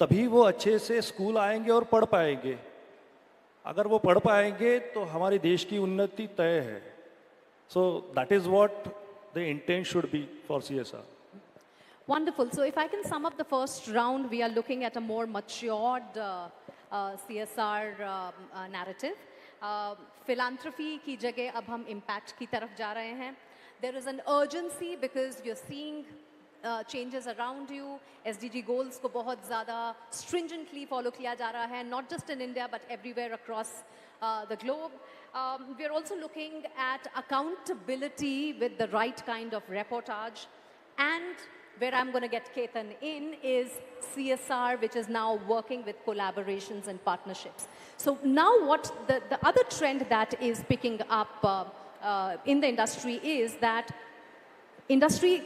तभी वो अच्छे से स्कूल आएंगे और पढ़ पाएंगे. अगर वो पढ़ पाएंगे तो हमारे देश की उन्नति तय है. So that is what the intent should be for CSR. Wonderful. So if I can sum up the first round, we are looking at a more matured CSR narrative. Philanthropy की जगह अब हम impact की तरफ जा रहे हैं. There is an urgency because you're seeing changes around you. SDG goals को बहुत ज़्यादा stringently follow किया जा रहा है, not just in India but everywhere across the globe. We are also looking at accountability with the right kind of reportage. And where I'm going to get Ketan in is CSR, which is now working with collaborations and partnerships. So now what the other trend that is picking up in the industry is that industry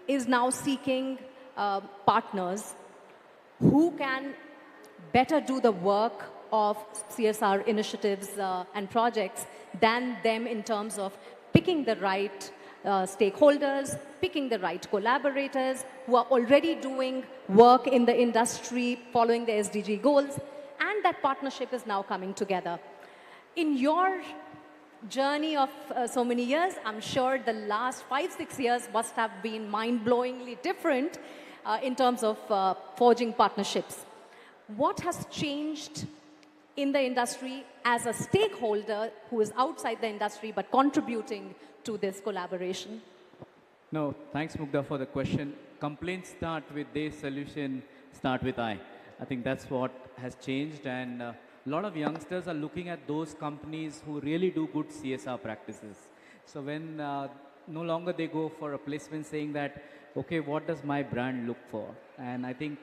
is now seeking partners who can better do the work of CSR initiatives and projects than them in terms of picking the right stakeholders, picking the right collaborators who are already doing work in the industry, following the SDG goals, and that partnership is now coming together. In your journey of so many years, I'm sure the last 5-6 years must have been mind-blowingly different in terms of forging partnerships. What has changed in the industry as a stakeholder who is outside the industry but contributing to this collaboration? No, thanks Mugdha for the question. Complaints start with they, solution start with I. I think that's what has changed, and a lot of youngsters are looking at those companies who really do good CSR practices. So when no longer they go for a placement saying that, okay, what does my brand look for? And I think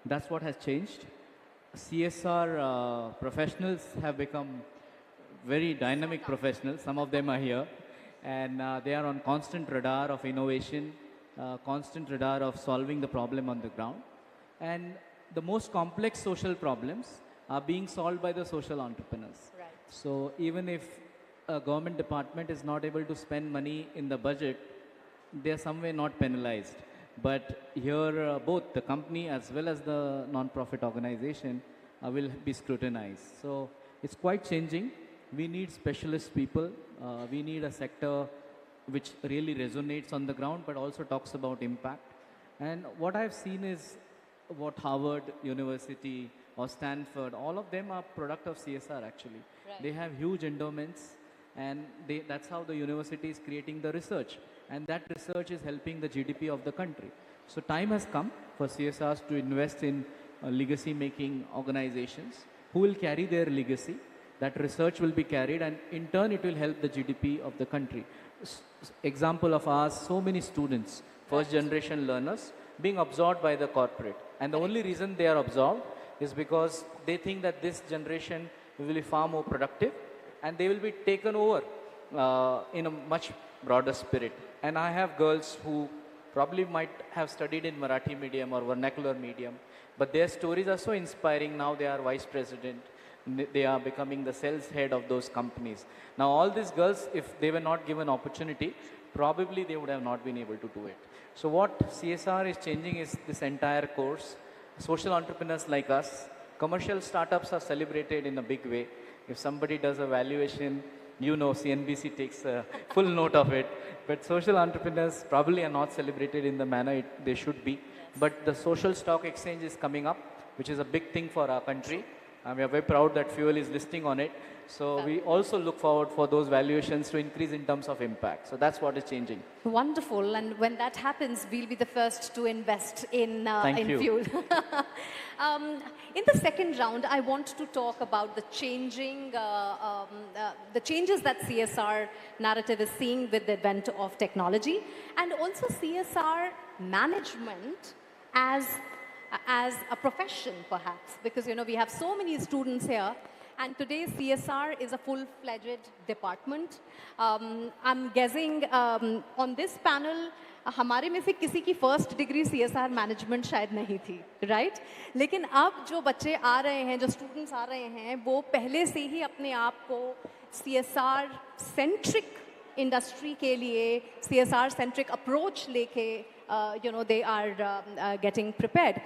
that's what has changed. CSR professionals have become very dynamic professionals. Some of them are here. And they are on constant radar of innovation, constant radar of solving the problem on the ground. And the most complex social problems are being solved by the social entrepreneurs. Right. So even if a government department is not able to spend money in the budget, they are some way not penalized. But here both the company as well as the non-profit organization will be scrutinized. So it's quite changing. We need specialist people. We need a sector which really resonates on the ground but also talks about impact. And what I've seen is what Harvard University or Stanford, all of them are product of CSR actually. Right. They have huge endowments, and that's how the university is creating the research. And that research is helping the GDP of the country. So time has come for CSRs to invest in legacy-making organizations who will carry their legacy. That research will be carried, and in turn it will help the GDP of the country. Example of ours, so many students, first generation learners, being absorbed by the corporate. And the only reason they are absorbed is because they think that this generation will be far more productive and they will be taken over in a much broader spirit. And I have girls who probably might have studied in Marathi medium or vernacular medium, but their stories are so inspiring. Now they are vice president. They are becoming the sales head of those companies. Now all these girls, if they were not given opportunity, probably they would have not been able to do it. So what CSR is changing is this entire course. Social entrepreneurs like us, commercial startups are celebrated in a big way. If somebody does a valuation, you know CNBC takes a full note of it. But social entrepreneurs probably are not celebrated in the manner they should be. But the social stock exchange is coming up, which is a big thing for our country. We are very proud that Fuel is listing on it. So we also look forward for those valuations to increase in terms of impact. So that's what is changing. Wonderful. And when that happens, we'll be the first to invest in Fuel. In the second round, I want to talk about the changing, the changes that CSR narrative is seeing with the advent of technology, and also CSR management as a profession, perhaps, because we have so many students here, and today CSR is a full-fledged department. I'm guessing on this panel, हमारे में से किसी की first degree CSR management शायद नहीं थी, right? लेकिन अब जो बच्चे आ रहे हैं, जो स्टूडेंट्स आ रहे हैं, वो पहले से ही अपने आप को CSR सेंट्रिक इंडस्ट्री के लिए, CSR सेंट्रिक अप्रोच लेके they are getting prepared.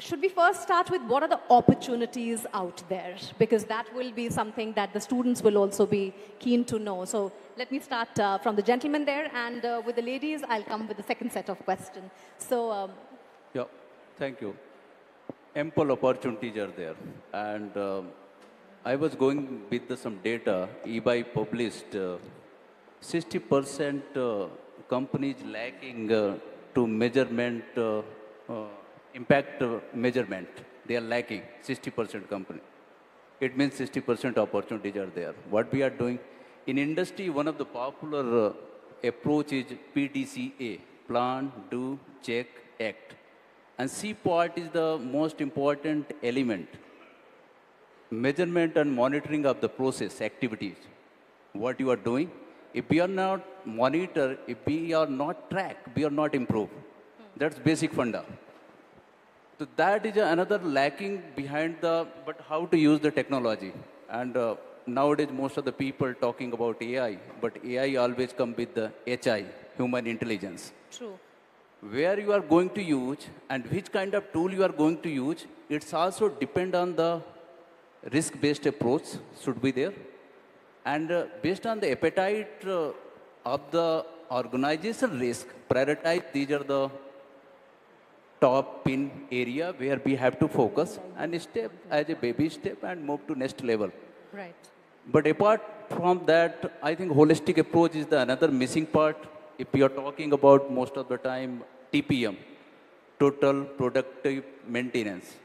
Should we first start with what are the opportunities out there? Because that will be something that the students will also be keen to know. So let me start from the gentleman there, and with the ladies, I'll come with the second set of questions. So, yeah, thank you. Ample opportunities are there. And I was going with some data. eBay published 60% companies lacking to measurement, impact measurement. They are lacking, 60% company. It means 60% opportunities are there. What we are doing, in industry, one of the popular approach is PDCA, plan, do, check, act. And C part is the most important element. Measurement and monitoring of the process activities, what you are doing. If we are not monitor, if we are not track, we are not improve. That's basic funda. So that is another lacking behind the, but how to use the technology. And nowadays most of the people talking about AI, but AI always come with the HI, human intelligence. True. Where you are going to use and which kind of tool you are going to use, it's also depend on the risk-based approach should be there. And based on the appetite of the organization risk, prioritize these are the top pin area where we have to focus and step as a baby step and move to next level. Right. But apart from that, I think holistic approach is the another missing part. If we are talking about most of the time TPM, total productive maintenance,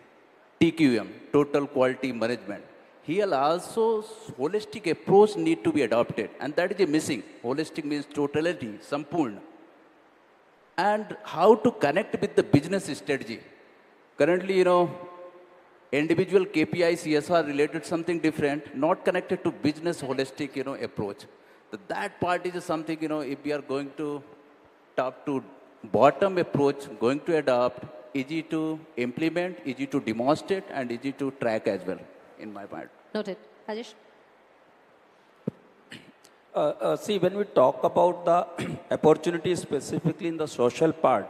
TQM, total quality management. Here also holistic approach need to be adopted, and that is a missing. Holistic means totality, sampurna. And how to connect with the business strategy. Currently, individual KPI, CSR related something different, not connected to business holistic, approach. So that part is something, if we are going to top to bottom approach, going to adopt, easy to implement, easy to demonstrate, and easy to track as well, in my part. Noted. Rajesh? See, when we talk about the opportunities specifically in the social part,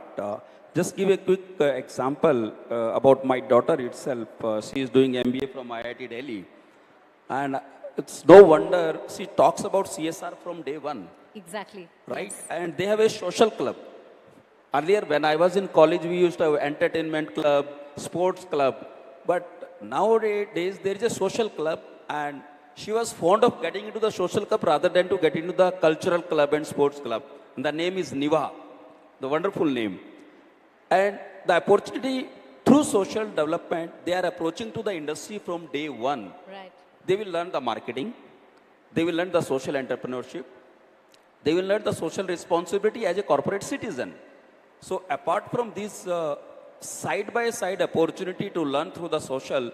just give a quick example about my daughter itself. She is doing MBA from IIT Delhi. And it's no wonder she talks about CSR from day one. Exactly. Right? Yes. And they have a social club. Earlier, when I was in college, we used to have entertainment club, sports club. But nowadays, there is a social club, and she was fond of getting into the social club rather than to get into the cultural club and sports club. And the name is Niva, the wonderful name. And the opportunity through social development, they are approaching to the industry from day one. Right. They will learn the marketing. They will learn the social entrepreneurship. They will learn the social responsibility as a corporate citizen. So apart from this side-by-side opportunity to learn through the social,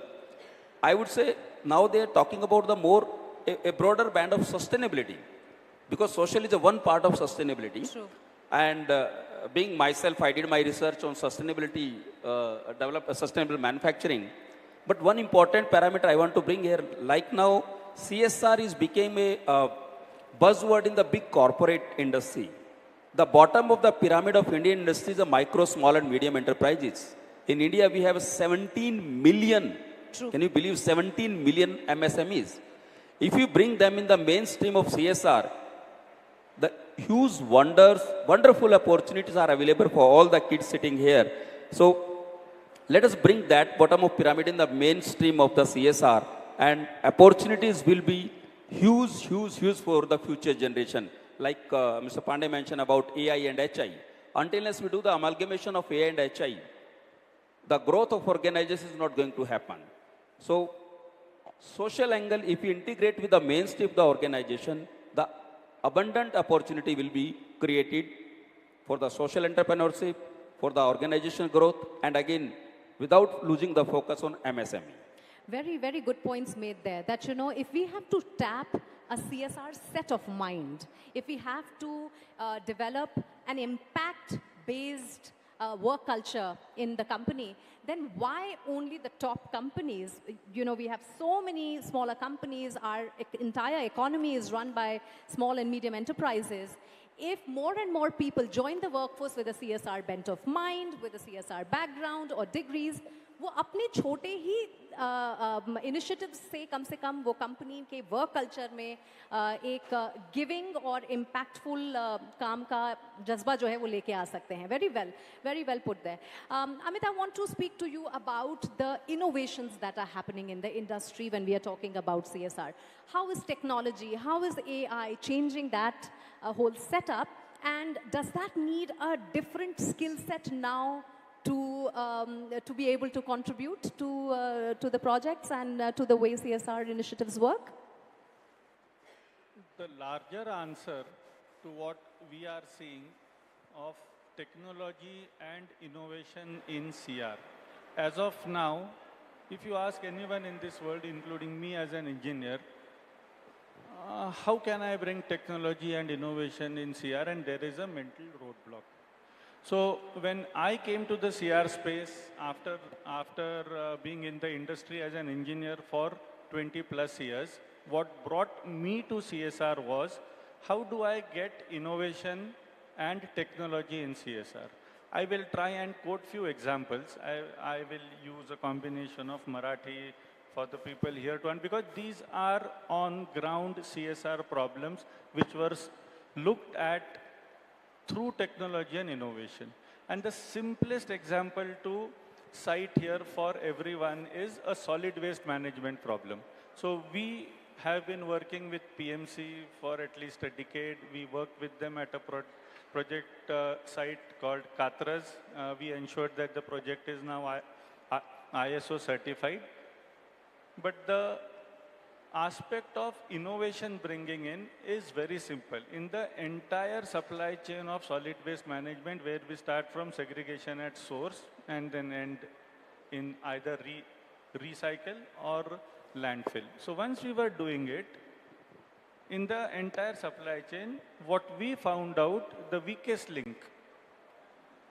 I would say now they are talking about the a broader band of sustainability. Because social is a one part of sustainability. True. And being myself, I did my research on sustainability, develop sustainable manufacturing. But one important parameter I want to bring here, like now, CSR is became a buzzword in the big corporate industry. The bottom of the pyramid of Indian industry is the micro, small and medium enterprises. In India, we have 17 million. True. Can you believe 17 million MSMEs? If you bring them in the mainstream of CSR, the huge wonderful opportunities are available for all the kids sitting here. So let us bring that bottom of pyramid in the mainstream of the CSR, and opportunities will be huge for the future generation. Like Mr. Pandey mentioned about AI and HI. Unless we do the amalgamation of AI and HI, the growth of organizations is not going to happen. So, social angle, if you integrate with the mainstream of the organization, the abundant opportunity will be created for the social entrepreneurship, for the organizational growth, and again, without losing the focus on MSME. Very, very good points made there. That, if we have to tap a CSR set of mind, if we have to develop an impact-based work culture in the company, then why only the top companies? We have so many smaller companies. Our entire economy is run by small and medium enterprises. If more and more people join the workforce with a CSR bent of mind, with a CSR background or degrees, वो अपने छोटे ही initiative से कम वो company के work culture में एक giving और impactful काम का जज्बा जो है वो लेके आ सकते हैं. Very well put there. Amit, I want to speak to you about the innovations that are happening in the industry when we are talking about CSR. How is technology, how is AI changing that whole setup, and does that need a different skill set now to be able to contribute to the projects and to the way CSR initiatives work? The larger answer to what we are seeing of technology and innovation in CR. As of now, if you ask anyone in this world, including me as an engineer, how can I bring technology and innovation in CR, and there is a mental roadblock. So when I came to the CR space after being in the industry as an engineer for 20 plus years, what brought me to CSR was, how do I get innovation and technology in CSR? I will try and quote few examples. I will use a combination of Marathi for the people here to understand, because these are on ground CSR problems which were looked at through technology and innovation. And the simplest example to cite here for everyone is a solid waste management problem. So we have been working with PMC for at least a decade. We worked with them at a project site called Katras. We ensured that the project is now ISO certified. But the aspect of innovation bringing in is very simple. In the entire supply chain of solid waste management, where we start from segregation at source and then end in either recycle or landfill. So once we were doing it, in the entire supply chain, what we found out, the weakest link.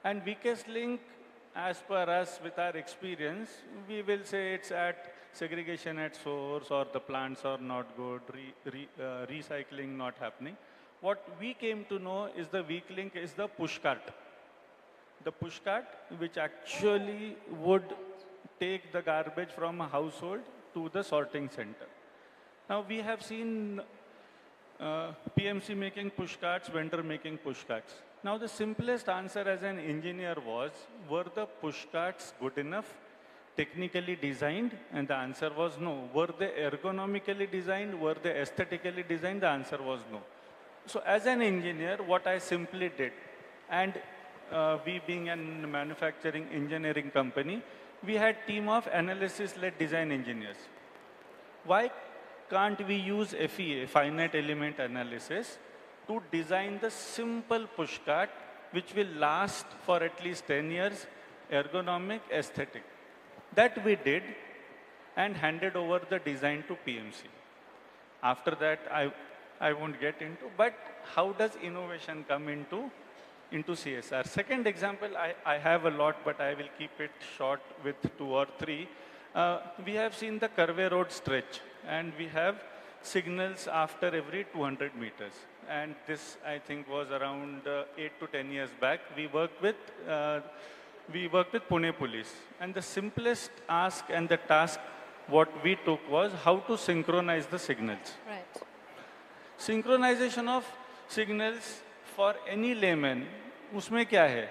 And weakest link, as per us, with our experience, we will say it's at segregation at source, or the plants are not good, recycling not happening. What we came to know is the weak link is the push cart. The push cart, which actually would take the garbage from a household to the sorting center. Now we have seen PMC making push carts, vendor making push carts. Now the simplest answer as an engineer was, were the push carts good enough, technically designed? And the answer was no. Were they ergonomically designed? Were they aesthetically designed? The answer was no. So as an engineer, what I simply did, and we being a manufacturing engineering company, we had team of analysis-led design engineers. Why can't we use FEA, finite element analysis, to design the simple push cart which will last for at least 10 years, ergonomic, aesthetic? That we did and handed over the design to PMC. After that, I won't get into, but how does innovation come into CSR? Second example, I have a lot, but I will keep it short with 2 or 3. We have seen the Curvey Road stretch, and we have signals after every 200 meters. And this, I think, was around 8 to 10 years back. We worked with Pune Police. And the simplest ask and the task what we took was how to synchronize the signals. Right. Synchronization of signals for any layman, उसमें क्या है?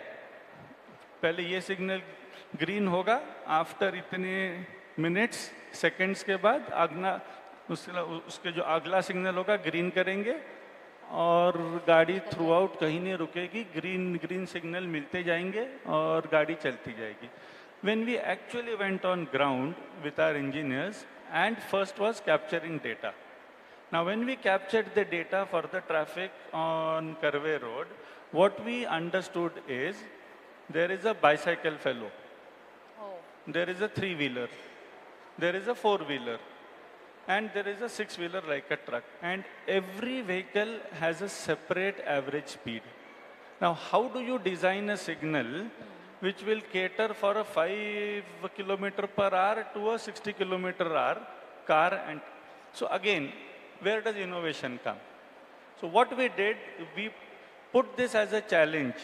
पहले ये signal green होगा, after इतने minutes, seconds के बाद उसके जो अगला signal होगा green करेंगे, और गाड़ी थ्रू आउट कहीं नहीं रुकेगी, ग्रीन सिग्नल मिलते जाएंगे और गाड़ी चलती जाएगी. When we actually went on ground with our engineers, and first was capturing data. Now when we captured the data for the traffic on Curvey Road, what we understood is there is a bicycle fellow, there is a 3-wheeler, there is a 4-wheeler, and there is a 6-wheeler like a truck. And every vehicle has a separate average speed. Now, how do you design a signal which will cater for a 5 kilometer per hour to a 60 kilometer per hour car? And so again, where does innovation come? So what we did, we put this as a challenge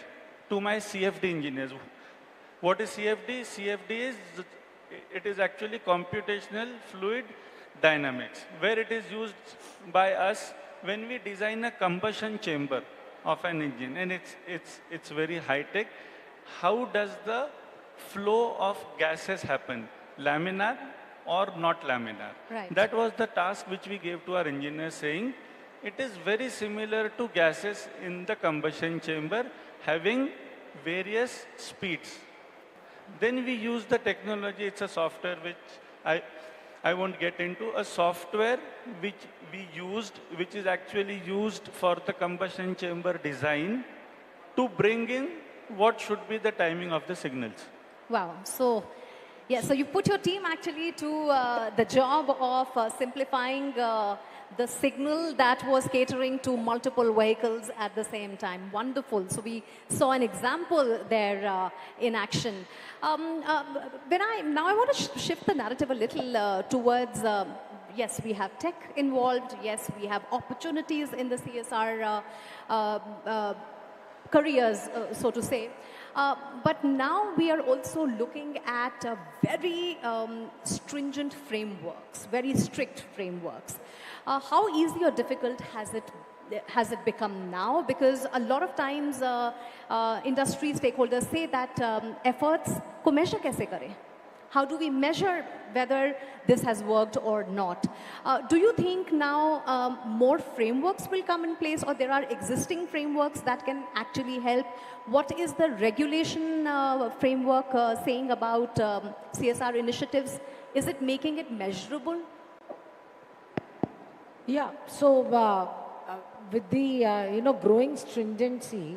to my CFD engineers. What is CFD? CFD is It is actually computational fluid dynamics, where it is used by us when we design a combustion chamber of an engine, and it's very high tech. How does the flow of gases happen? Laminar or not laminar? Right. That was the task which we gave to our engineers, saying it is very similar to gases in the combustion chamber having various speeds. Then we use the technology, it's a software which I won't get into, a software which we used, which is actually used for the combustion chamber design to bring in what should be the timing of the signals. Wow. So, yeah, so you put your team actually to the job of simplifying the signal that was catering to multiple vehicles at the same time. Wonderful. So we saw an example there in action. Now I want to shift the narrative a little towards, yes, we have tech involved. Yes, we have opportunities in the CSR careers, so to say. But now we are also looking at very stringent frameworks, very strict frameworks. How easy or difficult has it become now? Because a lot of times industry stakeholders say that efforts ko measure kaise kare? How do we measure whether this has worked or not? Do you think now more frameworks will come in place, or there are existing frameworks that can actually help? What is the regulation framework saying about CSR initiatives? Is it making it measurable? Yeah, so with the growing stringency,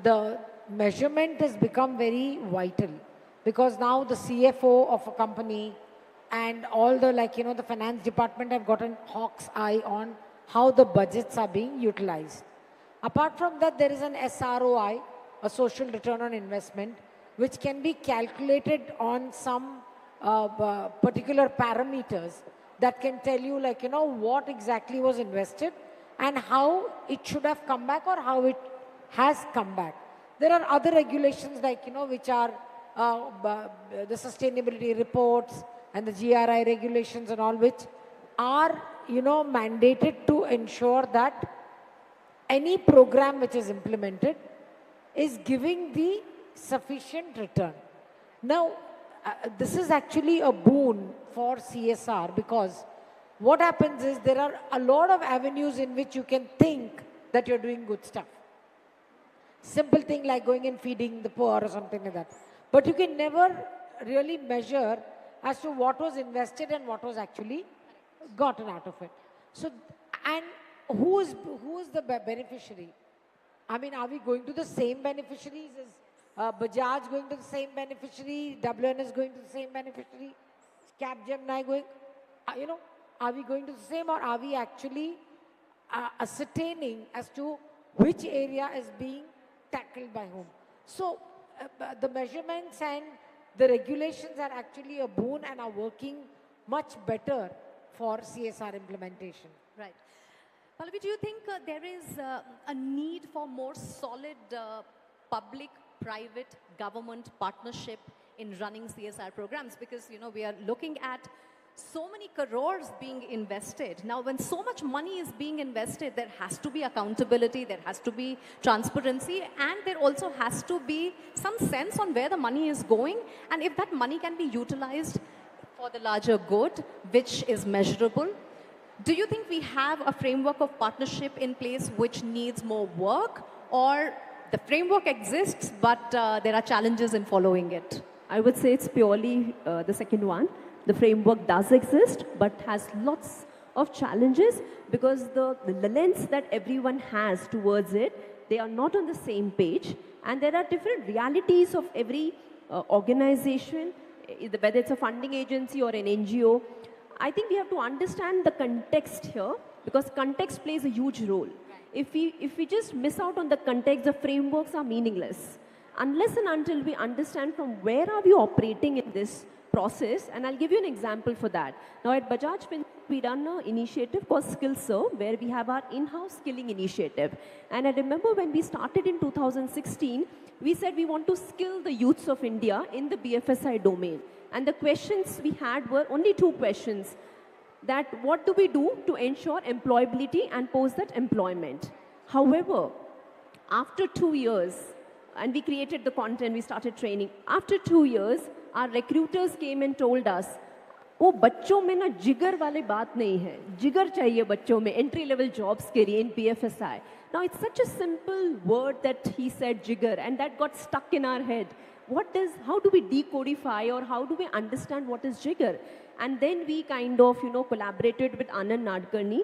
the measurement has become very vital, because now the CFO of a company and all the the finance department have got an hawk's eye on how the budgets are being utilized. Apart from that, there is an SROI, a social return on investment, which can be calculated on some particular parameters that can tell you what exactly was invested and how it should have come back or how it has come back. There are other regulations which are the sustainability reports and the GRI regulations and all, which are mandated to ensure that any program which is implemented is giving the sufficient return. Now, this is actually a boon for CSR, because what happens is there are a lot of avenues in which you can think that you're doing good stuff. Simple thing like going and feeding the poor or something like that. But you can never really measure as to what was invested and what was actually gotten out of it. So, and who is the beneficiary? I mean, are we going to the same beneficiaries? Is Bajaj going to the same beneficiary? WNS going to the same beneficiary? Capgemini going? Are we going to the same, or are we actually ascertaining as to which area is being tackled by whom? So the measurements and the regulations are actually a boon and are working much better for CSR implementation. Right. Pallavi, do you think there is a need for more solid public-private government partnership in running CSR programs? Because, we are looking at so many crores being invested. Now, when so much money is being invested, there has to be accountability, there has to be transparency, and there also has to be some sense on where the money is going, and if that money can be utilized for the larger good, which is measurable. Do you think we have a framework of partnership in place which needs more work, or the framework exists, but there are challenges in following it? I would say it's purely the second one. The framework does exist, but has lots of challenges, because the lens that everyone has towards it, they are not on the same page, and there are different realities of every organization, whether it's a funding agency or an NGO. I think we have to understand the context here, because context plays a huge role. If we just miss out on the context, the frameworks are meaningless. Unless and until we understand from where are we operating in this process, and I'll give you an example for that. Now at Bajaj Fin, we run an initiative called SkillServe, where we have our in-house skilling initiative. And I remember when we started in 2016, we said we want to skill the youths of India in the BFSI domain. And the questions we had were only 2 questions. That what do we do to ensure employability and post that employment? However, after 2 years, and we created the content, we started training. After 2 years, our recruiters came and told us, वो बच्चों में ना जिगर वाले बात नहीं है, जिगर चाहिए बच्चों में entry level jobs के लिए in BFSI. Now it's such a simple word that he said jigar, and that got stuck in our head. How do we decodify or how do we understand what is jigar? And then we kind of, collaborated with Anand Nadkarni,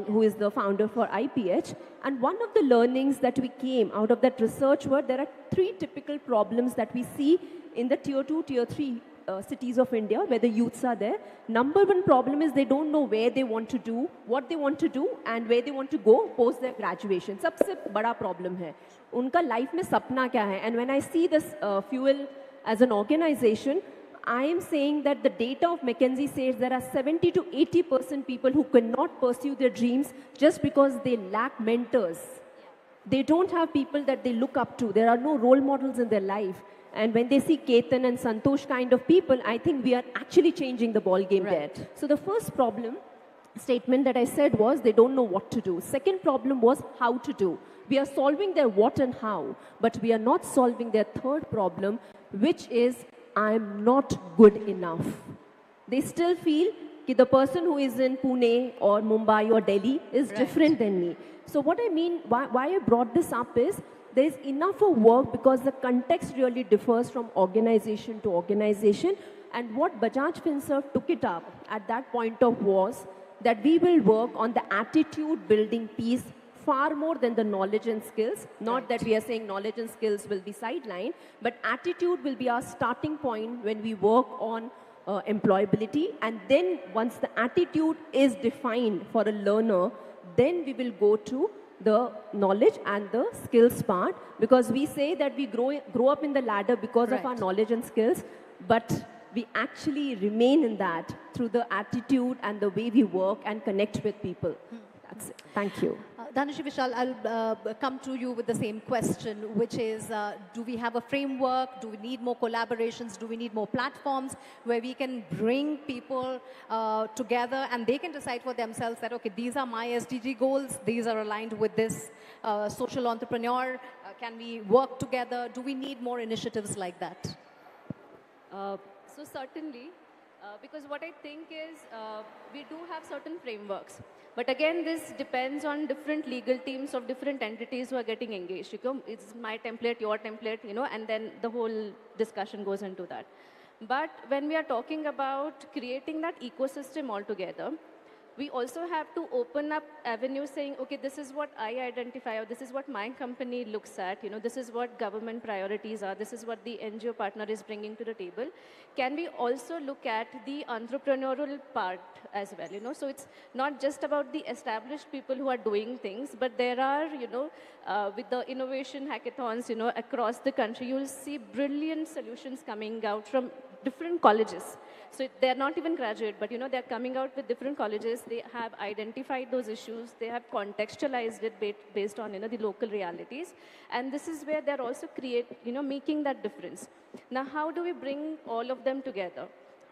who is the founder for IPH. And one of the learnings that we came out of that research were there are 3 typical problems that we see in the tier 2, tier 3 cities of India where the youths are there. Number 1 problem is they don't know where they want to do, what they want to do, and where they want to go post their graduation. सबसे बड़ा problem है. उनका life में सपना क्या है? And when I see this Fuel as an organization, I am saying that the data of McKinsey says there are 70 to 80% people who cannot pursue their dreams just because they lack mentors. They don't have people that they look up to. There are no role models in their life. And when they see Ketan and Santosh kind of people, I think we are actually changing the ball game there. So the first statement that I said was they don't know what to do. Second problem was how to do. We are solving their what and how, but we are not solving their third problem, which is I'm not good enough. They still feel that the person who is in Pune or Mumbai or Delhi is different than me. So what I mean, why I brought this up is there is enough of work because the context really differs from organization to organization. And what Bajaj Finserv took it up at that point of was that we will work on the attitude building piece far more than the knowledge and skills. Not that we are saying knowledge and skills will be sidelined, but attitude will be our starting point when we work on employability. And then once the attitude is defined for a learner, then we will go to the knowledge and the skills part, because we say that we grow up in the ladder because of our knowledge and skills, but we actually remain in that through the attitude and the way we work and connect with people. That's it. Thank you. Dhanashree Vishal, I'll come to you with the same question, which is, do we have a framework? Do we need more collaborations? Do we need more platforms where we can bring people together and they can decide for themselves that, okay, these are my SDG goals, these are aligned with this social entrepreneur. Can we work together? Do we need more initiatives like that? So certainly, because what I think is we do have certain frameworks. But again, this depends on different legal teams of different entities who are getting engaged. It's my template, your template, and then the whole discussion goes into that. But when we are talking about creating that ecosystem altogether, we also have to open up avenues saying, okay, this is what I identify, or this is what my company looks at, this is what government priorities are, this is what the NGO partner is bringing to the table. Can we also look at the entrepreneurial part as well, So it's not just about the established people who are doing things, but there are, with the innovation hackathons, across the country, you'll see brilliant solutions coming out from different colleges. So they're not even graduate, but they're coming out with different colleges. They have identified those issues. They have contextualized it based on the local realities. And this is where they're also making that difference. Now, how do we bring all of them together?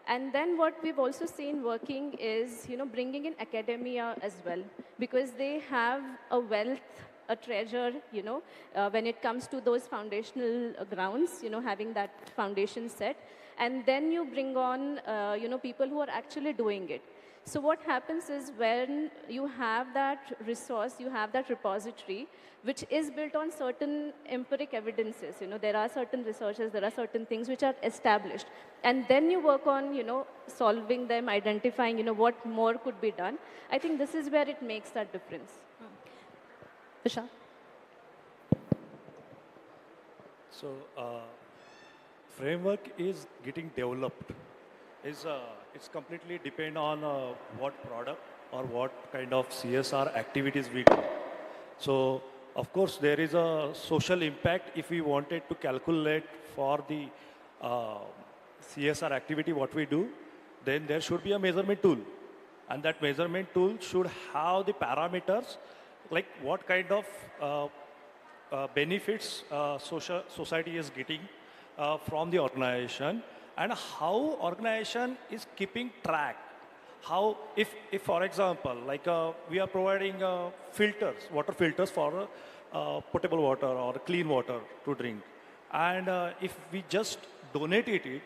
And then what we've also seen working is, bringing in academia as well, because they have a wealth, a treasure, when it comes to those foundational grounds, having that foundation set. And then you bring on, people who are actually doing it. So what happens is when you have that resource, you have that repository, which is built on certain empiric evidences. There are certain researches, there are certain things which are established. And then you work on, solving them, identifying, what more could be done. I think this is where it makes that difference. Vishal? So, framework is getting developed. It's completely depend on what product or what kind of CSR activities we do. So, of course, there is a social impact if we wanted to calculate for the CSR activity, what we do, then there should be a measurement tool. And that measurement tool should have the parameters, like what kind of benefits society is getting from the organization, and how organization is keeping track. How, if for example, like we are providing filters, water filters for potable water or clean water to drink. And if we just donate it,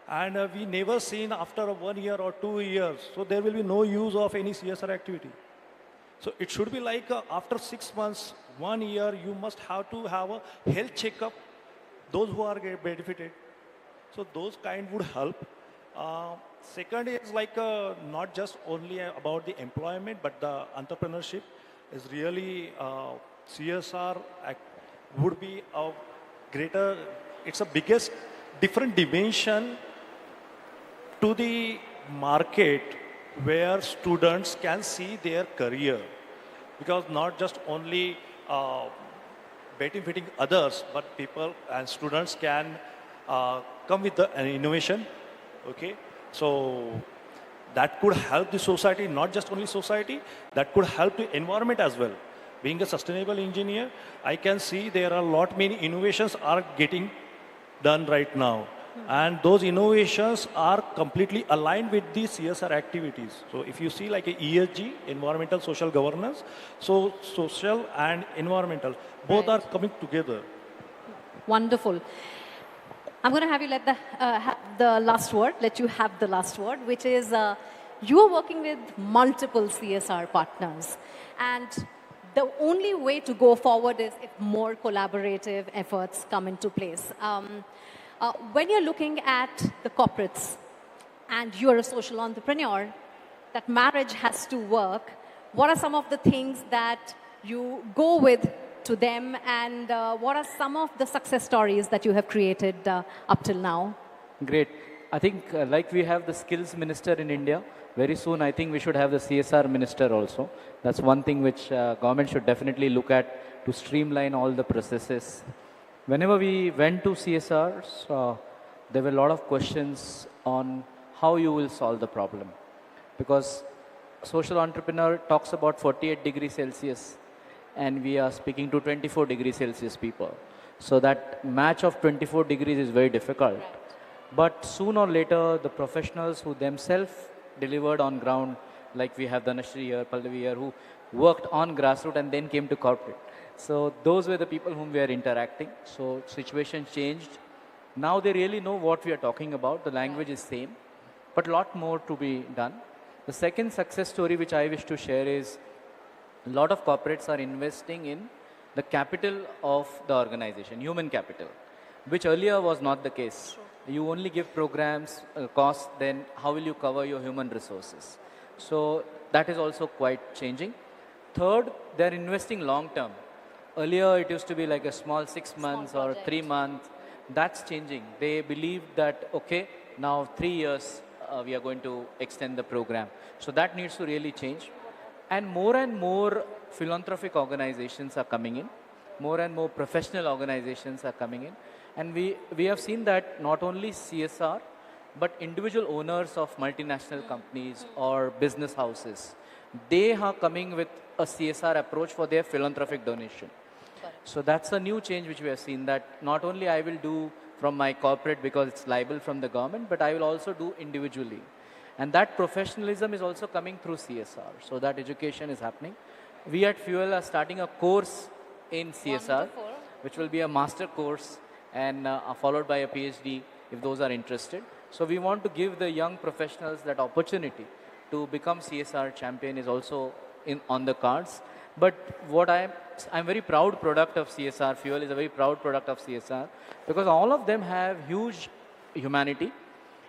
and we never seen after 1 year or 2 years, so there will be no use of any CSR activity. So it should be like after 6 months, 1 year, you must have to have a health checkup, those who are benefited. So those kind would help. Second is like not just only about the employment, but the entrepreneurship is really, CSR would be a greater, it's a biggest different dimension to the market where students can see their career. Because not just only benefiting others, but people and students can come with an innovation, okay? So that could help the society, not just only society, that could help the environment as well. Being a sustainable engineer, I can see there are a lot many innovations are getting done right now. And those innovations are completely aligned with the CSR activities. So if you see like a ESG, environmental social governance, so social and environmental, both are coming together. Wonderful. I'm going to have you have the last word, let you have the last word, which is you are working with multiple CSR partners. And the only way to go forward is if more collaborative efforts come into place. When you're looking at the corporates and you're a social entrepreneur, that marriage has to work. What are some of the things that you go with to them, and what are some of the success stories that you have created up till now? Great. I think like we have the skills minister in India, very soon I think we should have the CSR minister also. That's one thing which government should definitely look at to streamline all the processes. Whenever we went to CSRs, there were a lot of questions on how you will solve the problem. Because social entrepreneur talks about 48 degrees Celsius and we are speaking to 24 degrees Celsius people. So that match of 24 degrees is very difficult. But sooner or later, the professionals who themselves delivered on ground, like we have Dhanashree here, Pallavi here, who worked on grassroots and then came to corporate. So those were the people whom we are interacting. So situation changed. Now they really know what we are talking about. The language is same, but a lot more to be done. The second success story which I wish to share is a lot of corporates are investing in the capital of the organization, human capital, which earlier was not the case. You only give programs, costs, then how will you cover your human resources? So that is also quite changing. Third, they're investing long term. Earlier, it used to be like a small 6 months or 3 months. That's changing. They believe that, okay, now 3 years, we are going to extend the program. So that needs to really change. And more philanthropic organizations are coming in. More and more professional organizations are coming in. And we have seen that not only CSR, but individual owners of multinational companies or business houses, they are coming with a CSR approach for their philanthropic donation. So that's a new change which we have seen, that not only I will do from my corporate because it's liable from the government, but I will also do individually. And that professionalism is also coming through CSR. So that education is happening. We at Fuel are starting a course in CSR, which will be a master course and followed by a PhD if those are interested. So we want to give the young professionals that opportunity to become CSR champion is also on the cards. But what I'm very proud product of CSR, Fuel is a very proud product of CSR, because all of them have huge humanity.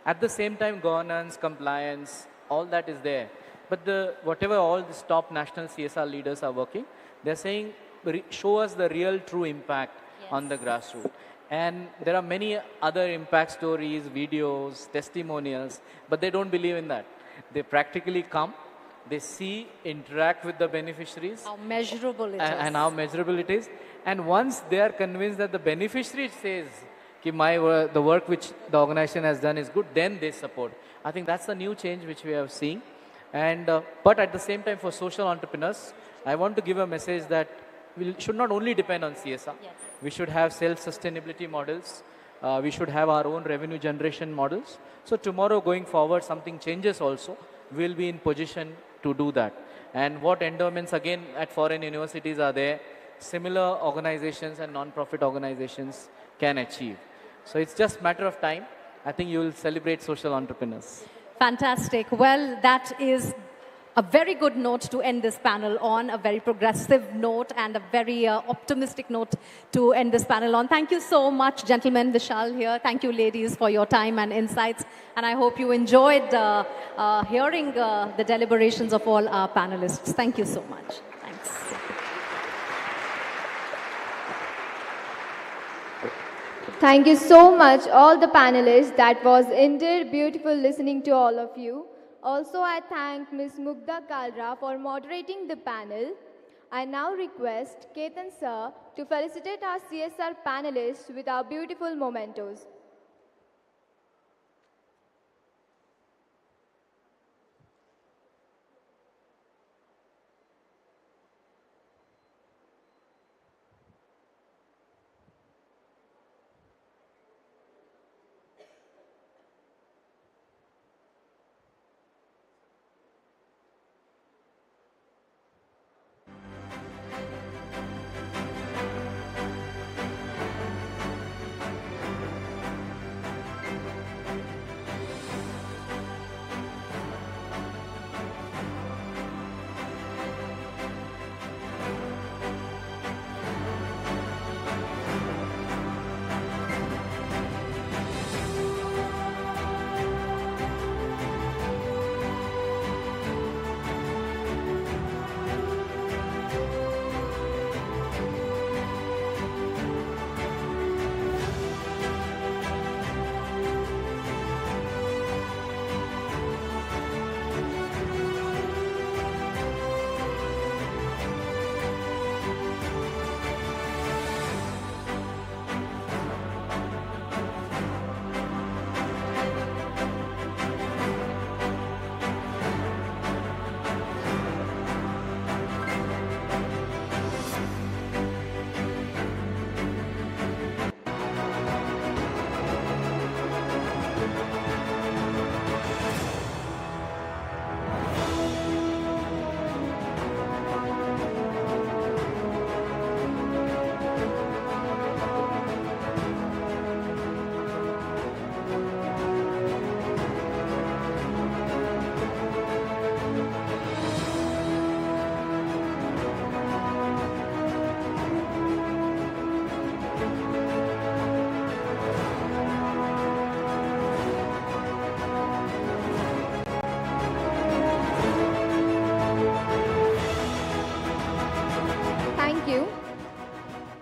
At the same time, governance, compliance, all that is there. But whatever all these top national CSR leaders are working, they're saying, show us the real true impact on the grassroots. And there are many other impact stories, videos, testimonials, but they don't believe in that. They practically come, they see, interact with the beneficiaries. How measurable it is. And how measurable it is. And once they are convinced that the beneficiary says, the work which the organization has done is good, then they support. I think that's the new change which we are seeing. And, but at the same time, for social entrepreneurs, I want to give a message that we should not only depend on CSR. Yes. We should have self-sustainability models. We should have our own revenue generation models. So tomorrow going forward, something changes also, we'll be in position to do that. And what endowments again at foreign universities are there, similar organizations and non-profit organizations can achieve. So it's just matter of time. I think you will celebrate social entrepreneurs. Fantastic. Well, that is a very good note to end this panel on, a very progressive note and a very optimistic note to end this panel on. Thank you so much, gentlemen. Vishal here. Thank you, ladies, for your time and insights. And I hope you enjoyed hearing the deliberations of all our panelists. Thank you so much. Thanks. Thank you so much, all the panelists. That was indeed beautiful listening to all of you. Also, I thank Ms. Mugdha Kalra for moderating the panel. I now request Ketan sir to felicitate our CSR panelists with our beautiful mementos.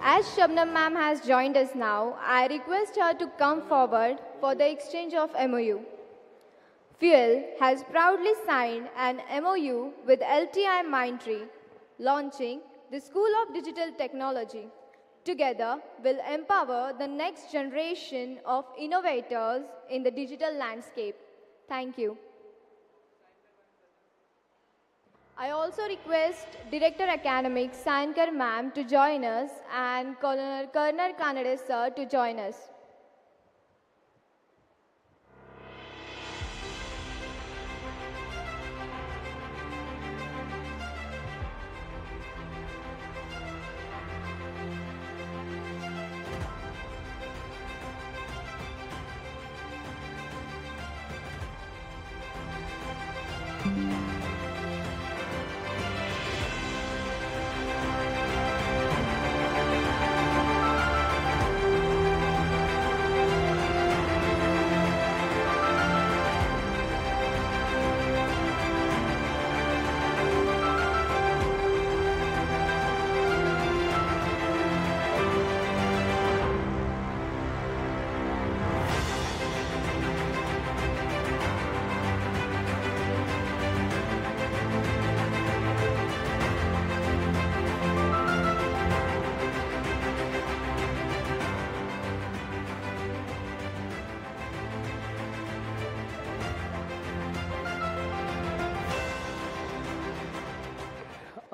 As Shabnam ma'am has joined us now, I request her to come forward for the exchange of MOU. FUEL has proudly signed an MOU with LTI Mindtree, launching the School of Digital Technology. Together, we'll empower the next generation of innovators in the digital landscape. Thank you. I also request Director Academics Sankar ma'am to join us and Colonel Karnar Kanade sir to join us.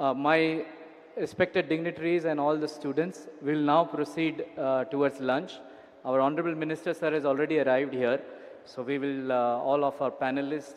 My respected dignitaries and all the students will now proceed towards lunch. Our Honorable Minister Sir has already arrived here. So we will, all of our panelists